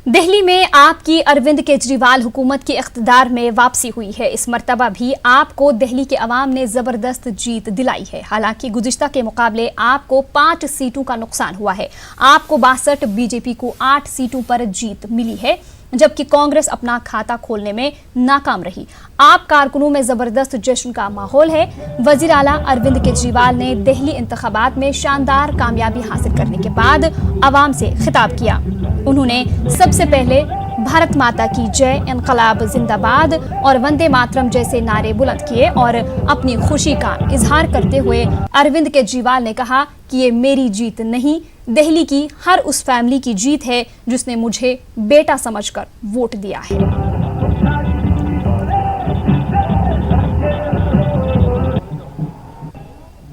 दिल्ली में आपकी अरविंद केजरीवाल हुकूमत की इख्तिदार में वापसी हुई है। इस मर्तबा भी आपको दिल्ली के अवाम ने जबरदस्त जीत दिलाई है। हालांकि गुज़िश्ता के मुकाबले आपको 5 सीटों का नुकसान हुआ है। आपको 62, बीजेपी को 8 सीटों पर जीत मिली है, जबकि कांग्रेस अपना खाता खोलने में नाकाम रही। आप कारकुनों में जबरदस्त जश्न का माहौल है। वजीर आला अरविंद केजरीवाल ने दिल्ली इंतखाबात में शानदार कामयाबी हासिल करने के बाद अवाम से खिताब किया। उन्होंने सबसे पहले भारत माता की जय, इनकलाब जिंदाबाद और वंदे मातरम जैसे नारे बुलंद किए और अपनी खुशी का इजहार करते हुए अरविंद केजरीवाल ने कहा कि ये मेरी जीत नहीं, दिल्ली की हर उस फैमिली की जीत है जिसने मुझे बेटा समझकर वोट दिया है।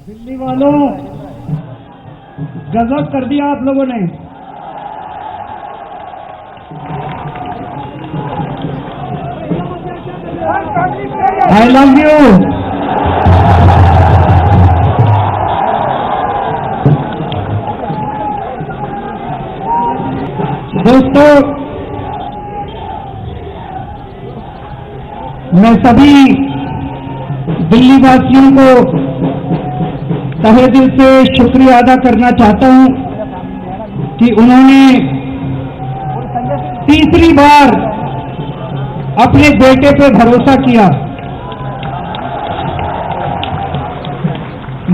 दिल्ली वालों, गजब कर दिया आप लोगों ने। I love you. दोस्तों, मैं सभी दिल्ली वासियों को तहे दिल से शुक्रिया अदा करना चाहता हूं कि उन्होंने तीसरी बार अपने बेटे पे भरोसा किया।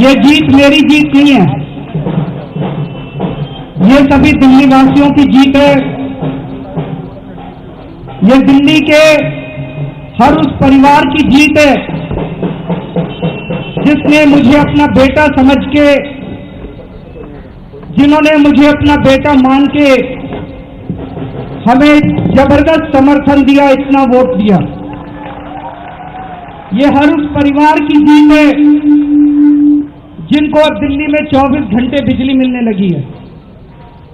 ये जीत मेरी जीत नहीं है, ये सभी दिल्ली वासियों की जीत है। ये दिल्ली के हर उस परिवार की जीत है जिसने मुझे अपना बेटा समझ के, जिन्होंने मुझे अपना बेटा मान के हमें जबरदस्त समर्थन दिया, इतना वोट दिया। ये हर उस परिवार की जीत है जिनको अब दिल्ली में 24 घंटे बिजली मिलने लगी है।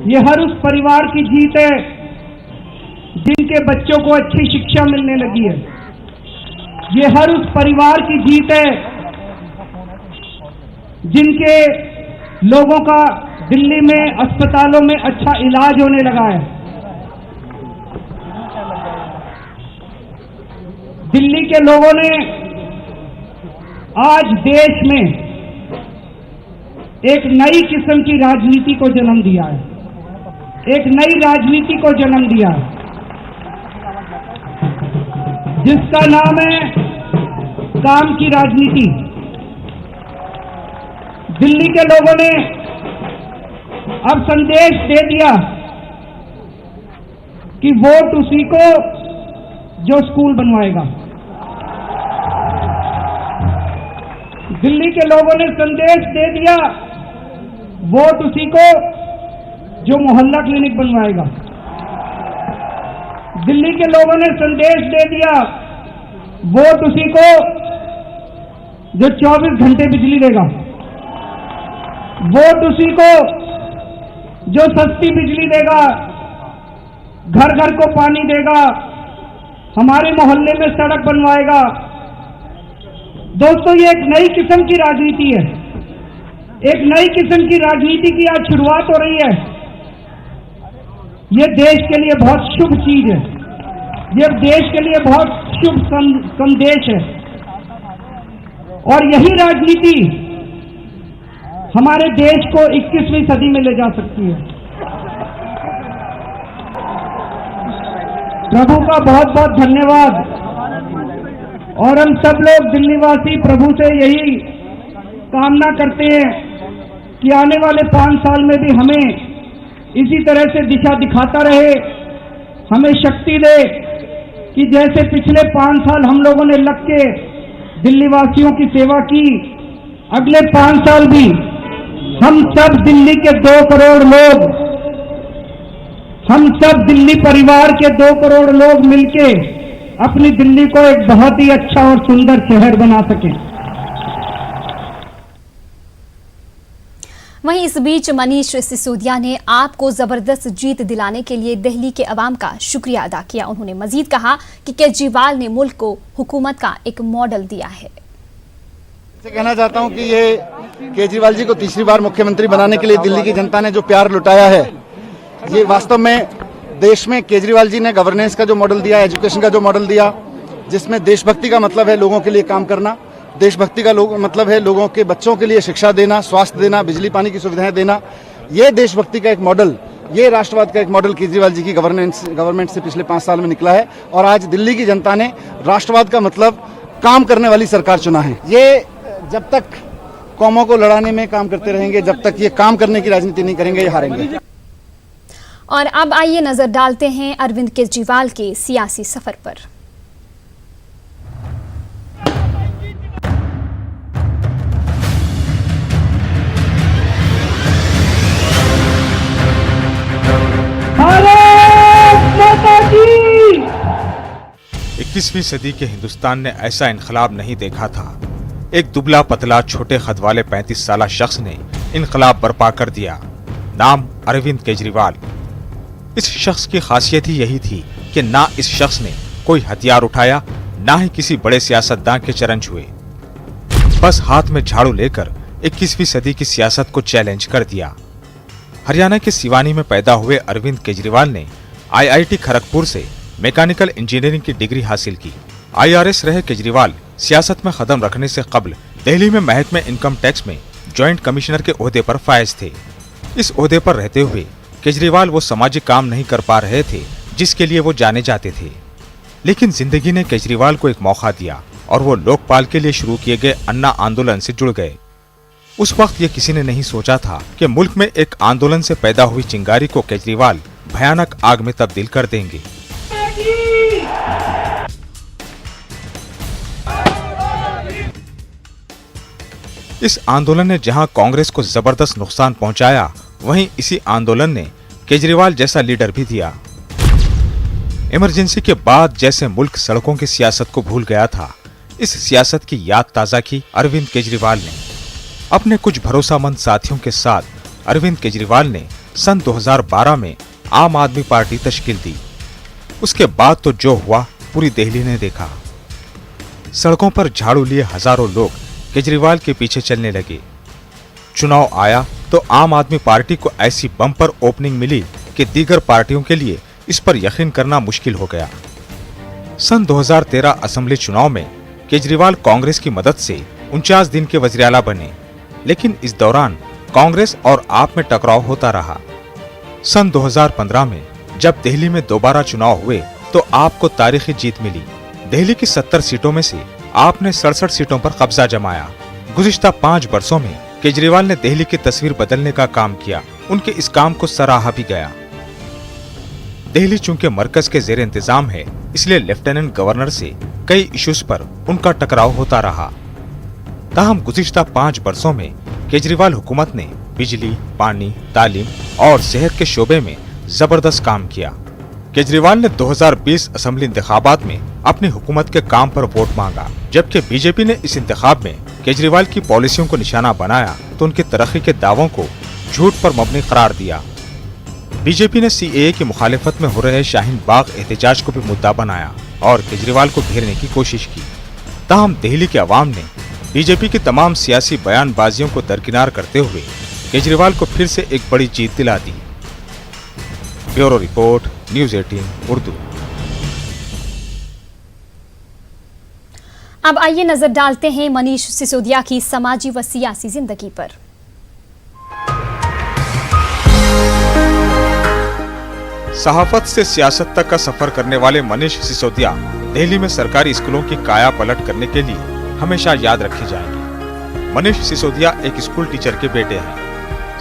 ये हर उस परिवार की जीत है जिनके बच्चों को अच्छी शिक्षा मिलने लगी है। ये हर उस परिवार की जीत है जिनके लोगों का दिल्ली में अस्पतालों में अच्छा इलाज होने लगा है। दिल्ली के लोगों ने आज देश में एक नई किस्म की राजनीति को जन्म दिया है, एक नई राजनीति को जन्म दिया है जिसका नाम है काम की राजनीति। दिल्ली के लोगों ने अब संदेश दे दिया कि वोट उसी को जो स्कूल बनवाएगा। दिल्ली के लोगों ने संदेश दे दिया, वोट उसी को जो मोहल्ला क्लिनिक बनवाएगा। दिल्ली के लोगों ने संदेश दे दिया, वोट उसी को जो 24 घंटे बिजली देगा। वोट उसी को जो सस्ती बिजली देगा, घर घर को पानी देगा, हमारे मोहल्ले में सड़क बनवाएगा। दोस्तों, ये एक नई किस्म की राजनीति है, एक नई किस्म की राजनीति की आज शुरुआत हो रही है। ये देश के लिए बहुत शुभ चीज है, ये देश के लिए बहुत शुभ संदेश है और यही राजनीति हमारे देश को 21वीं सदी में ले जा सकती है। प्रभु का बहुत बहुत धन्यवाद। और हम सब लोग दिल्लीवासी प्रभु से यही कामना करते हैं कि आने वाले 5 साल में भी हमें इसी तरह से दिशा दिखाता रहे, हमें शक्ति दे कि जैसे पिछले 5 साल हम लोगों ने लग के दिल्ली वासियों की सेवा की, अगले 5 साल भी हम सब दिल्ली के 2 करोड़ लोग, हम सब दिल्ली परिवार के 2 करोड़ लोग मिलके अपनी दिल्ली को एक बहुत ही अच्छा और सुंदर शहर बना सकें। वहीं इस बीच मनीष सिसोदिया ने आपको जबरदस्त जीत दिलाने के लिए दिल्ली के अवाम का शुक्रिया अदा किया। उन्होंने मजीद कहा कि केजरीवाल ने मुल्क को हुकूमत का एक मॉडल दिया है। कहना चाहता हूं कि ये केजरीवाल जी को तीसरी बार मुख्यमंत्री बनाने के लिए दिल्ली की जनता ने जो प्यार लुटाया है, ये वास्तव में देश में केजरीवाल जी ने गवर्नेंस का जो मॉडल दिया, एजुकेशन का जो मॉडल दिया, जिसमें देशभक्ति का मतलब है लोगों के लिए काम करना, देशभक्ति का मतलब है लोगों के बच्चों के लिए शिक्षा देना, स्वास्थ्य देना, बिजली पानी की सुविधाएं देना। ये देशभक्ति का एक मॉडल, ये राष्ट्रवाद का एक मॉडल केजरीवाल जी की गवर्नमेंट से पिछले 5 साल में निकला है और आज दिल्ली की जनता ने राष्ट्रवाद का मतलब काम करने वाली सरकार चुना है। ये जब तक कौमों को लड़ाने में काम करते रहेंगे, जब तक ये काम करने की राजनीति नहीं करेंगे, ये हारेंगे। और अब आइए नजर डालते हैं अरविंद केजरीवाल के सियासी सफर पर। भारत माता की। 21वीं सदी के हिंदुस्तान ने ऐसा इनकलाब नहीं देखा था। एक दुबला पतला छोटे कद वाले 35 साला शख्स ने इनकलाब बर्पा कर दिया। नाम अरविंद केजरीवाल। इस शख्स की खासियत ही यही थी कि ना इस शख्स ने कोई हथियार उठाया, ना ही किसी बड़े सियासतदान के चरण छुए। बस हाथ में झाड़ू लेकर 21वीं सदी की सियासत को चैलेंज कर दिया। हरियाणा के सिवानी में पैदा हुए अरविंद केजरीवाल ने IIT खड़गपुर से मैकेनिकल इंजीनियरिंग की डिग्री हासिल की। IRS रहे केजरीवाल सियासत में कदम रखने से कबल दिल्ली में महकमे इनकम टैक्स में जॉइंट कमिश्नर के ओहदे पर फायज थे। इस ओहदे पर रहते हुए केजरीवाल वो सामाजिक काम नहीं कर पा रहे थे जिसके लिए वो जाने जाते थे। लेकिन जिंदगी ने केजरीवाल को एक मौका दिया और वो लोकपाल के लिए शुरू किए गए अन्ना आंदोलन से जुड़ गए। उस वक्त ये किसी ने नहीं सोचा था कि मुल्क में एक आंदोलन से पैदा हुई चिंगारी को केजरीवाल भयानक आग में तब्दील कर देंगे। इस आंदोलन ने जहां कांग्रेस को जबरदस्त नुकसान पहुंचाया, वहीं इसी आंदोलन ने केजरीवाल जैसा लीडर भी दिया। इमरजेंसी के बाद जैसे मुल्क सड़कों की सियासत को भूल गया था, इस सियासत की याद ताजा की अरविंद केजरीवाल ने। अपने कुछ भरोसामंद साथियों के साथ अरविंद केजरीवाल ने सन 2012 में आम आदमी पार्टी तश्कील दी। उसके बाद तो जो हुआ पूरी दिल्ली ने देखा। सड़कों पर झाड़ू लिए हजारों लोग केजरीवाल के पीछे चलने लगे। चुनाव आया तो आम आदमी पार्टी को ऐसी बम्पर ओपनिंग मिली कि दीगर पार्टियों के लिए इस पर यकीन करना मुश्किल हो गया। सन 2013 असेंबली चुनाव में केजरीवाल कांग्रेस की मदद से 49 दिन के वज़ीर आला बने, लेकिन इस दौरान कांग्रेस और आप में टकराव होता रहा। सन 2015 में जब दिल्ली में दोबारा चुनाव हुए तो आपको तारीखी जीत मिली। दिल्ली की 70 सीटों में से आपने 67 सीटों पर कब्जा जमाया। गुज़िश्ता 5 वर्षों में केजरीवाल ने दिल्ली की तस्वीर बदलने का काम किया। उनके इस काम को सराहा भी गया। दिल्ली चूंकि मरकज के जेर इंतजाम है, इसलिए लेफ्टिनेंट गवर्नर से कई इश्यूज पर उनका टकराव होता रहा। ताहम गुज़िश्ता 5 वर्षों में केजरीवाल हुकूमत ने बिजली, पानी, तालीम और सेहत के शोबे में जबरदस्त काम किया। केजरीवाल ने 2020 असेंबली इंतखाबात में अपनी हुकूमत के काम पर वोट मांगा, जबकि बीजेपी ने इस इंतखाब में केजरीवाल की पॉलिसियों को निशाना बनाया तो उनकी तरक्की के दावों को झूठ पर मबनी करार दिया। बीजेपी ने CAA की मुखालिफत में हो रहे शाहीन बाग एहतजाज को भी मुद्दा बनाया और केजरीवाल को घेरने की कोशिश की। ताहम दिल्ली के अवाम ने बीजेपी की तमाम सियासी बयानबाजियों को दरकिनार करते हुए केजरीवाल को फिर से एक बड़ी जीत दिला दी। Bureau report, news 18 Urdu. अब आइए नजर डालते हैं मनीष सिसोदिया की समाजी व सियासी जिंदगी पर। सहाफत से सियासत तक का सफर करने वाले मनीष सिसोदिया दिल्ली में सरकारी स्कूलों की काया पलट करने के लिए हमेशा याद रखे जाएंगे। मनीष सिसोदिया एक स्कूल टीचर के बेटे हैं।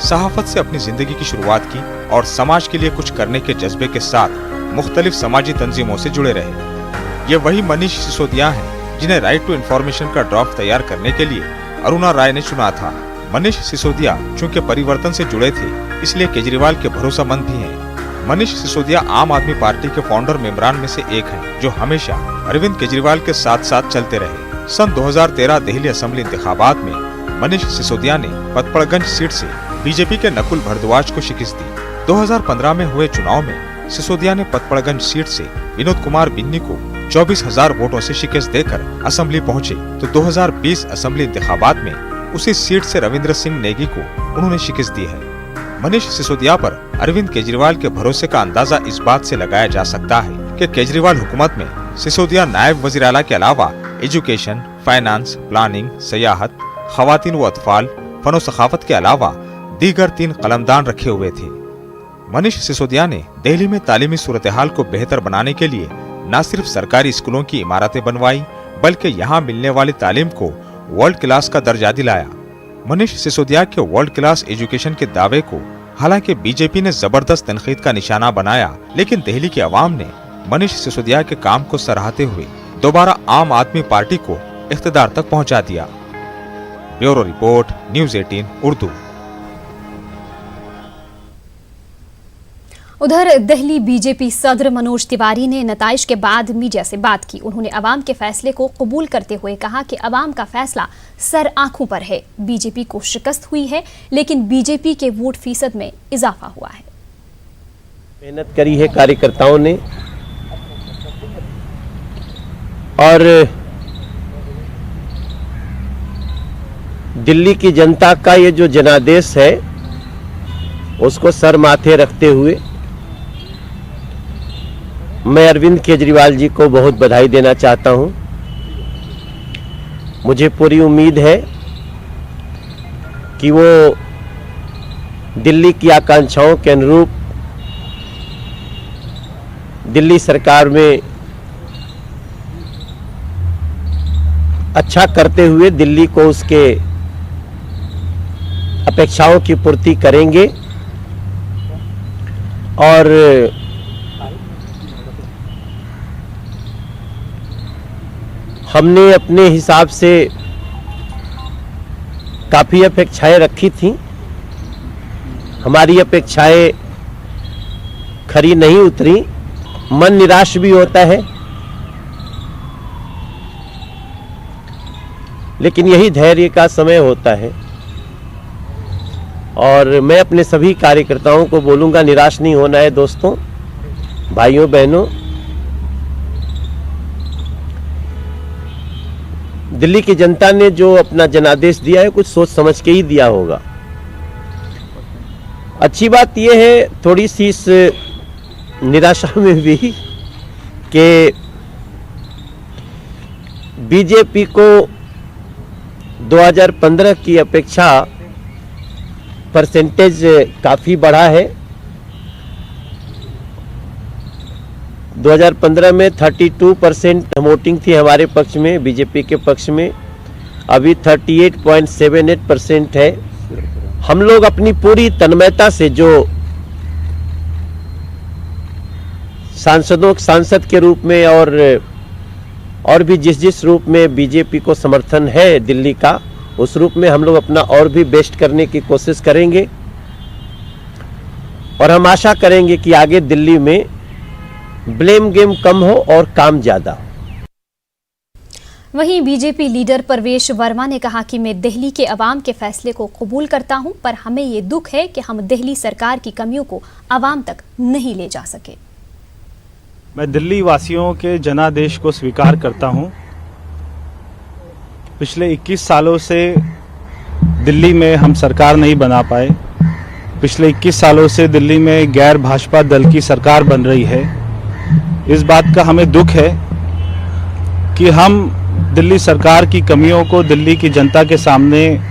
सहाफत से अपनी जिंदगी की शुरुआत की और समाज के लिए कुछ करने के जज्बे के साथ मुख्तलिफ समाजी तंजीमों से जुड़े रहे। ये वही मनीष सिसोदिया हैं जिन्हें राइट टू इन्फॉर्मेशन का ड्राफ्ट तैयार करने के लिए अरुणा राय ने चुना था। मनीष सिसोदिया चूंकि परिवर्तन से जुड़े थे, इसलिए केजरीवाल के भरोसेमंद भी हैं। मनीष सिसोदिया आम आदमी पार्टी के फाउंडर मेंबरान में से एक हैं, जो हमेशा अरविंद केजरीवाल के साथ साथ चलते रहे। सन 2013 दिल्ली असेंबली इंतखाबात में मनीष सिसोदिया ने पतपड़गंज सीट से बीजेपी के नकुल भारद्वाज को शिकस्त दी। 2015 में हुए चुनाव में सिसोदिया ने पतपड़गंज सीट से विनोद कुमार बिन्नी को 24,000 वोटों से शिकस्त देकर असेंबली पहुंचे, तो 2020 असेंबली इंतखाबात में उसी सीट से रविंद्र सिंह नेगी को उन्होंने शिकस्त दी है। मनीष सिसोदिया पर अरविंद केजरीवाल के भरोसे का अंदाजा इस बात से लगाया जा सकता है कि केजरीवाल हुकूमत में सिसोदिया नायब वजीर आला के अलावा एजुकेशन, फाइनेंस, प्लानिंग, सयाहत, खवातीन व अतफाल, फनो सखाफत के अलावा दीगर 3 कलमदान रखे हुए थे। मनीष सिसोदिया ने दिल्ली में तालीमी सूरत हाल को बेहतर बनाने के लिए न सिर्फ सरकारी स्कूलों की इमारतें बनवाई, बल्कि यहाँ मिलने वाली तालीम को वर्ल्ड क्लास का दर्जा दिलाया। मनीष सिसोदिया के वर्ल्ड क्लास एजुकेशन के दावे को हालांकि बीजेपी ने जबरदस्त तनकीद का निशाना बनाया, लेकिन दिल्ली की आवाम ने मनीष सिसोदिया के काम को सराहते हुए दोबारा आम आदमी पार्टी को इख्तिदार तक पहुंचा दिया। Bureau report, news 18 Urdu. उधर दिल्ली बीजेपी सदर मनोज तिवारी ने नताइज के बाद मीडिया से बात की। उन्होंने अवाम के फैसले को कबूल करते हुए कहा कि अवाम का फैसला सर आंखों पर है। बीजेपी को शिकस्त हुई है, लेकिन बीजेपी के वोट फीसद में इजाफा हुआ है। मेहनत करी है कार्यकर्ताओं ने और दिल्ली की जनता का ये जो जनादेश है उसको सर माथे रखते हुए मैं अरविंद केजरीवाल जी को बहुत बधाई देना चाहता हूं। मुझे पूरी उम्मीद है कि वो दिल्ली की आकांक्षाओं के अनुरूप दिल्ली सरकार में अच्छा करते हुए दिल्ली को उसके अपेक्षाओं की पूर्ति करेंगे और हमने अपने हिसाब से काफ़ी अपेक्षाएं रखी थी। हमारी अपेक्षाएं खरी नहीं उतरी, मन निराश भी होता है, लेकिन यही धैर्य का समय होता है। और मैं अपने सभी कार्यकर्ताओं को बोलूँगा, निराश नहीं होना है दोस्तों, भाइयों बहनों। दिल्ली की जनता ने जो अपना जनादेश दिया है कुछ सोच समझ के ही दिया होगा। अच्छी बात यह है थोड़ी सी इस निराशा में भी कि बीजेपी को 2015 की अपेक्षा परसेंटेज काफ़ी बढ़ा है। 2015 में 32% वोटिंग थी हमारे पक्ष में, बीजेपी के पक्ष में। अभी 38.78% है। हम लोग अपनी पूरी तन्मयता से जो सांसद के रूप में और भी जिस रूप में बीजेपी को समर्थन है दिल्ली का, उस रूप में हम लोग अपना और भी बेस्ट करने की कोशिश करेंगे और हम आशा करेंगे कि आगे दिल्ली में ब्लेम गेम कम हो और काम ज्यादा। वहीं बीजेपी लीडर परवेश वर्मा ने कहा कि मैं दिल्ली के अवाम के फैसले को कबूल करता हूं, पर हमें ये दुख है कि हम दिल्ली सरकार की कमियों को अवाम तक नहीं ले जा सके। मैं दिल्ली वासियों के जनादेश को स्वीकार करता हूं। पिछले 21 सालों से दिल्ली में हम सरकार नहीं बना पाए। पिछले 21 सालों से दिल्ली में गैर भाजपा दल की सरकार बन रही है। इस बात का हमें दुख है कि हम दिल्ली सरकार की कमियों को दिल्ली की जनता के सामने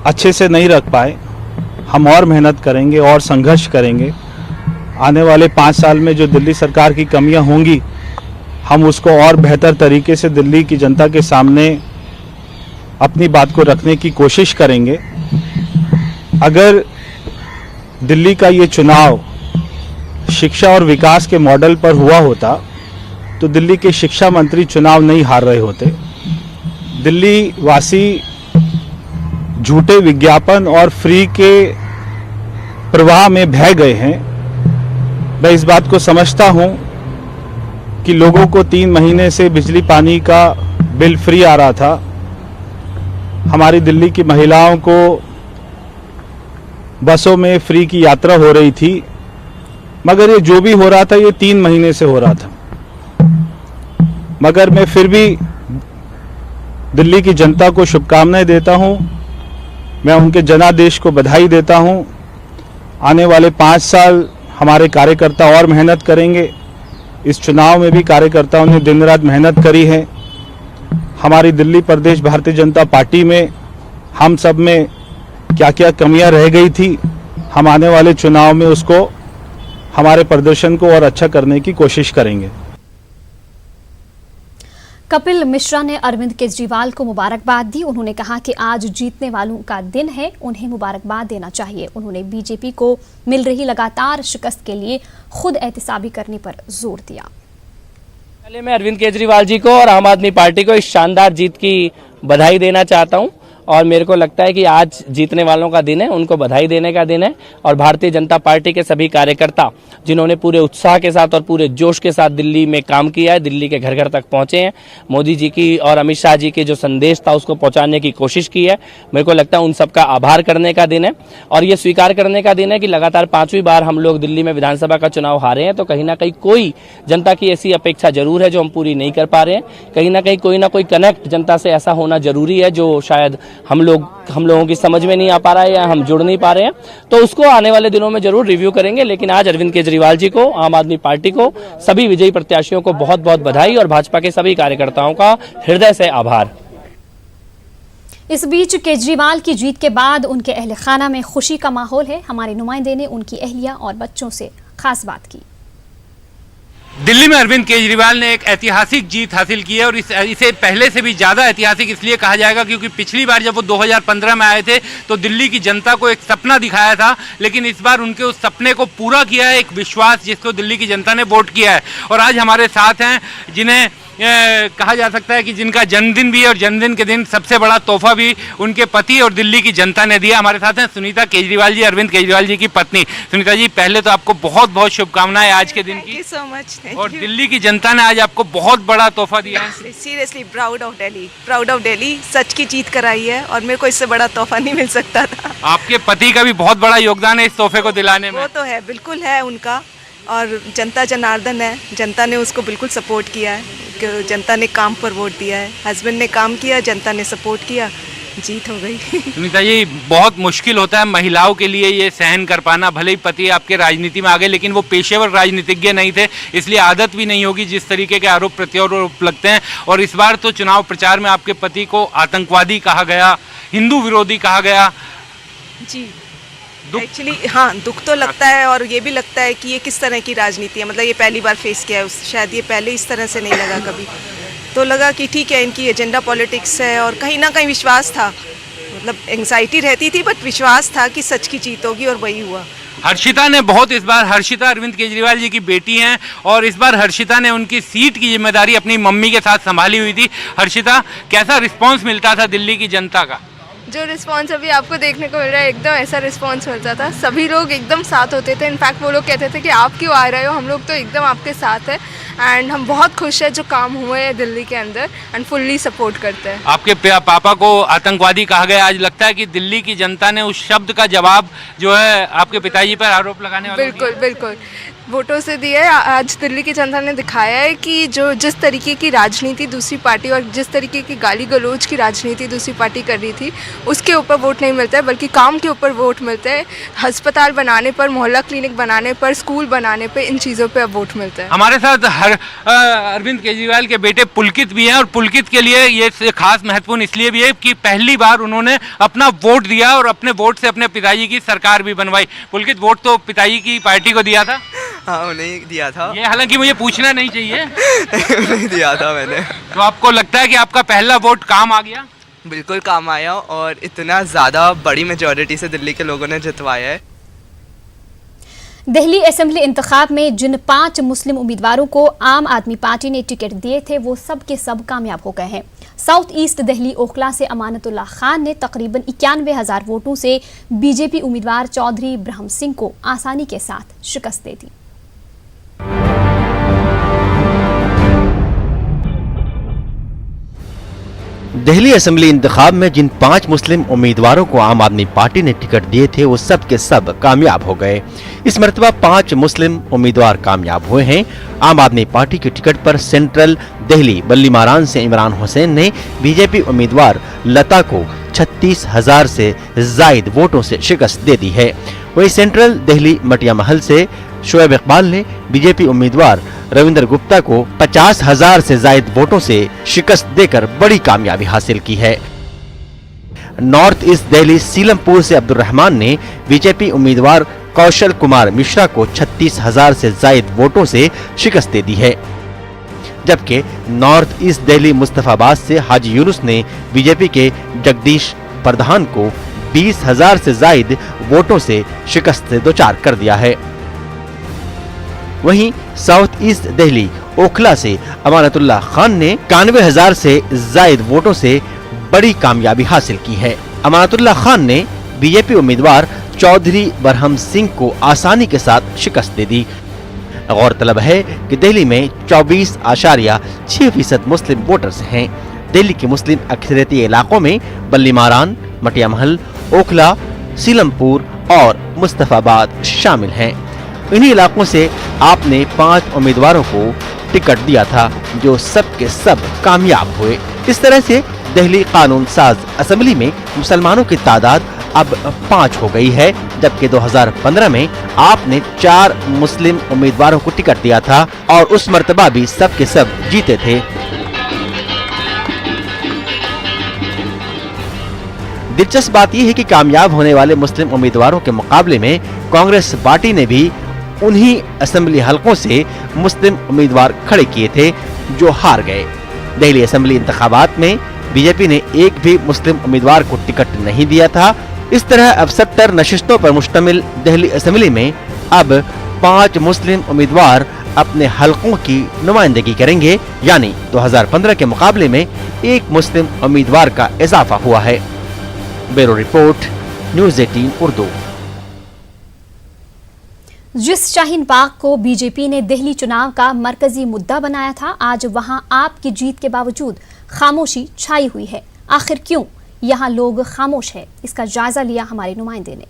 अच्छे से नहीं रख पाए। हम और मेहनत करेंगे और संघर्ष करेंगे। आने वाले 5 साल में जो दिल्ली सरकार की कमियां होंगी, हम उसको और बेहतर तरीके से दिल्ली की जनता के सामने अपनी बात को रखने की कोशिश करेंगे। अगर दिल्ली का ये चुनाव शिक्षा और विकास के मॉडल पर हुआ होता तो दिल्ली के शिक्षा मंत्री चुनाव नहीं हार रहे होते। दिल्ली वासी झूठे विज्ञापन और फ्री के प्रवाह में बह गए हैं। मैं इस बात को समझता हूं कि लोगों को 3 महीने से बिजली पानी का बिल फ्री आ रहा था। हमारी दिल्ली की महिलाओं को बसों में फ्री की यात्रा हो रही थी, मगर ये जो भी हो रहा था ये 3 महीने से हो रहा था। मगर मैं फिर भी दिल्ली की जनता को शुभकामनाएं देता हूं। मैं उनके जनादेश को बधाई देता हूं आने वाले 5 साल हमारे कार्यकर्ता और मेहनत करेंगे। इस चुनाव में भी कार्यकर्ताओं ने दिन रात मेहनत करी है। हमारी दिल्ली प्रदेश भारतीय जनता पार्टी में हम सब में क्या क्या कमियां रह गई थी, हम आने वाले चुनाव में उसको हमारे प्रदर्शन को और अच्छा करने की कोशिश करेंगे। कपिल मिश्रा ने अरविंद केजरीवाल को मुबारकबाद दी। उन्होंने कहा कि आज जीतने वालों का दिन है, उन्हें मुबारकबाद देना चाहिए। उन्होंने बीजेपी को मिल रही लगातार शिकस्त के लिए खुद एहतिसाबी करने पर जोर दिया। पहले मैं अरविंद केजरीवाल जी को और आम आदमी पार्टी को इस शानदार जीत की बधाई देना चाहता हूं और मेरे को लगता है कि आज जीतने वालों का दिन है, उनको बधाई देने का दिन है। और भारतीय जनता पार्टी के सभी कार्यकर्ता जिन्होंने पूरे उत्साह के साथ और पूरे जोश के साथ दिल्ली में काम किया है, दिल्ली के घर घर तक पहुंचे हैं, मोदी जी की और अमित शाह जी के जो संदेश था उसको पहुंचाने की कोशिश की है, मेरे को लगता है उन सबका आभार करने का दिन है। और ये स्वीकार करने का दिन है कि लगातार 5वीं बार हम लोग दिल्ली में विधानसभा का चुनाव हारे हैं, तो कहीं ना कहीं कोई जनता की ऐसी अपेक्षा जरूर है जो हम पूरी नहीं कर पा रहे हैं। कहीं ना कोई कनेक्ट जनता से ऐसा होना जरूरी है जो शायद हम लोगों की समझ में नहीं आ पा रहा है या हम जुड़ नहीं पा रहे हैं, तो उसको आने वाले दिनों में जरूर रिव्यू करेंगे। लेकिन आज अरविंद केजरीवाल जी को, आम आदमी पार्टी को, सभी विजयी प्रत्याशियों को बहुत बहुत बधाई और भाजपा के सभी कार्यकर्ताओं का हृदय से आभार। इस बीच केजरीवाल की जीत के बाद उनके अहल खाना में खुशी का माहौल है। हमारे नुमाइंदे ने उनकी अहलिया और बच्चों से खास बात की। दिल्ली में अरविंद केजरीवाल ने एक ऐतिहासिक जीत हासिल की है और इसे पहले से भी ज़्यादा ऐतिहासिक इसलिए कहा जाएगा क्योंकि पिछली बार जब वो 2015 में आए थे तो दिल्ली की जनता को एक सपना दिखाया था, लेकिन इस बार उनके उस सपने को पूरा किया है एक विश्वास जिसको दिल्ली की जनता ने वोट किया है। और आज हमारे साथ हैं जिन्हें कहा जा सकता है कि जिनका जन्मदिन भी है और जन्मदिन के दिन सबसे बड़ा तोहफा भी उनके पति और दिल्ली की जनता ने दिया। हमारे साथ हैं सुनीता केजरीवाल जी, अरविंद केजरीवाल जी की पत्नी। सुनीता जी, पहले तो आपको बहुत बहुत शुभकामनाएं आज के दिन की। Thank you so much. और दिल्ली की जनता ने आज आपको बहुत बड़ा तोहफा दिया है। सीरियसली प्राउड ऑफ दिल्ली, सच की जीत कराई है और मेरे को इससे बड़ा तोहफा नहीं मिल सकता था। आपके पति का भी बहुत बड़ा योगदान है इस तोहफे को दिलाने में। वो तो है, बिल्कुल है उनका। और जनता जनार्दन है, जनता ने उसको बिल्कुल सपोर्ट किया है, जनता ने काम पर वोट दिया है। हस्बैंड ने काम किया, जनता ने सपोर्ट किया, जीत हो गई। सुनीता जी, बहुत मुश्किल होता है महिलाओं के लिए ये सहन कर पाना। भले ही पति आपके राजनीति में आ गए लेकिन वो पेशेवर राजनीतिज्ञ नहीं थे, इसलिए आदत भी नहीं होगी जिस तरीके के आरोप प्रत्यारोप लगते हैं। और इस बार तो चुनाव प्रचार में आपके पति को आतंकवादी कहा गया, हिंदू विरोधी कहा गया। जी एक्चुअली हाँ, दुख तो लगता है और ये भी लगता है कि ये किस तरह की राजनीति है। मतलब ये पहली बार फेस किया है, शायद ये पहले इस तरह से नहीं लगा कभी। तो लगा कि ठीक है, इनकी एजेंडा पॉलिटिक्स है और कहीं ना कहीं विश्वास था। मतलब एंग्जाइटी रहती थी बट विश्वास था कि सच की जीत होगी और वही हुआ। हर्षिता ने बहुत इस बार, हर्षिता अरविंद केजरीवाल जी की बेटी हैं और इस बार हर्षिता ने उनकी सीट की जिम्मेदारी अपनी मम्मी के साथ संभाली हुई थी। हर्षिता, कैसा रिस्पॉन्स मिलता था दिल्ली की जनता का? जो रिस्पांस अभी आपको देखने को मिल रहा है, एकदम ऐसा रिस्पांस मिलता था। सभी लोग एकदम साथ होते थे। इनफैक्ट वो लोग कहते थे कि आप क्यों आ रहे हो, हम लोग तो एकदम आपके साथ है। एंड हम बहुत खुश है जो काम हुए हैं दिल्ली के अंदर एंड फुल्ली सपोर्ट करते हैं। आपके पापा को आतंकवादी कहा गया, आज लगता है कि दिल्ली की जनता ने उस शब्द का जवाब जो है आपके पिताजी पर आरोप लगाने वाले बिल्कुल वोटों से दिए। आज दिल्ली की जनता ने दिखाया है कि जो जिस तरीके की राजनीति दूसरी पार्टी और जिस तरीके की गाली गलौज की राजनीति दूसरी पार्टी कर रही थी उसके ऊपर वोट नहीं मिलता है, बल्कि काम के ऊपर वोट मिलता है। अस्पताल बनाने पर, मोहल्ला क्लिनिक बनाने पर, स्कूल बनाने पर, इन चीज़ों पर अब वोट मिलता है। हमारे साथ अरविंद केजरीवाल के बेटे पुलकित भी हैं और पुलकित के लिए ये खास महत्वपूर्ण इसलिए भी है कि पहली बार उन्होंने अपना वोट दिया और अपने वोट से अपने पिताजी की सरकार भी बनवाई। पुलकित, वोट तो पिताजी की पार्टी को दिया था? हाँ, उन्हें दिया था। ये हालांकि मुझे पूछना नहीं चाहिए। उन्हें दिया था मैंने। तो आपको लगता है कि आपका पहला वोट काम आ गया? बिल्कुल काम आया और इतना ज़्यादा बड़ी मेजॉरिटी से दिल्ली के लोगों ने जितवाया है। दिल्ली असेंबली इंतखाब में जिन 5 मुस्लिम उम्मीदवारों को आम आदमी पार्टी ने टिकट दिए थे वो सब के सब कामयाब हो गए हैं। साउथ ईस्ट दिल्ली ओखला से अमानतुल्लाह खान ने तकरीबन 91,000 वोटों से बीजेपी उम्मीदवार चौधरी ब्रह्म सिंह को आसानी के साथ शिकस्त दे दी। दिल्ली असेंबली इंतखाब में जिन 5 मुस्लिम उम्मीदवारों को आम आदमी पार्टी ने टिकट दिए थे वो सब के सब कामयाब हो गए। इस मर्तबा 5 मुस्लिम उम्मीदवार कामयाब हुए हैं। आम आदमी पार्टी के टिकट पर सेंट्रल दिल्ली बल्ली मारान से इमरान हुसैन ने बीजेपी उम्मीदवार लता को 36,000 से जायद वोटों से शिकस्त दे दी है। वहीं सेंट्रल दिल्ली मटिया महल से शोएब इकबाल ने बीजेपी उम्मीदवार रविंदर गुप्ता को 50,000 से जायद वोटों से शिकस्त देकर बड़ी कामयाबी हासिल की है। नॉर्थ ईस्ट दिल्ली सीलमपुर से अब्दुल रहमान ने बीजेपी उम्मीदवार कौशल कुमार मिश्रा को 36,000 से जायद वोटों से शिकस्त दे दी है, जबकि नॉर्थ ईस्ट दिल्ली मुस्तफाबाद से हाजी यूनुस ने बीजेपी के जगदीश प्रधान को 20,000 से जायद वोटों से शिकस्त से दोचार कर दिया है। वहीं साउथ ईस्ट दिल्ली ओखला से अमानतुल्लाह खान ने 91,000 से जायद वोटों से बड़ी कामयाबी हासिल की है। अमानतुल्लाह खान ने बीजेपी उम्मीदवार चौधरी बरहम सिंह को आसानी के साथ शिकस्त दे दी। गौरतलब है कि दिल्ली में 24.6% मुस्लिम वोटर्स हैं। दिल्ली के मुस्लिम अक्सरियती इलाकों में बल्ली मारान, मटिया महल, ओखला, सीलमपुर और मुस्तफाबाद शामिल हैं। इन्हीं इलाकों से आपने 5 उम्मीदवारों को टिकट दिया था, जो सब के सब कामयाब हुए। इस तरह से दिल्ली कानून साज असेंबली में मुसलमानों की तादाद अब 5 हो गई है, जबकि 2015 में आपने 4 मुस्लिम उम्मीदवारों को टिकट दिया था और उस मर्तबा भी सब के सब जीते थे। दिलचस्प बात यह है कि कामयाब होने वाले मुस्लिम उम्मीदवारों के मुकाबले में कांग्रेस पार्टी ने भी उन्हीं असेंबली हलकों से मुस्लिम उम्मीदवार खड़े किए थे, जो हार गए। दिल्ली असेंबली इंतखाबात में बीजेपी ने एक भी मुस्लिम उम्मीदवार को टिकट नहीं दिया था। इस तरह अब 70 नशिस्तों पर मुश्तमिल दिल्ली असेंबली में अब 5 मुस्लिम उम्मीदवार अपने हलकों की नुमाइंदगी करेंगे, यानी 2015 के मुकाबले में एक मुस्लिम उम्मीदवार का इजाफा हुआ है। Bureau report, news 18 Urdu. जिस शाहीन बाग को बीजेपी ने दिल्ली चुनाव का मरकजी मुद्दा बनाया था, आज वहां आपकी जीत के बावजूद खामोशी छाई हुई है। आखिर क्यों यहां लोग खामोश है, इसका जायजा लिया हमारे नुमाइंदे ने।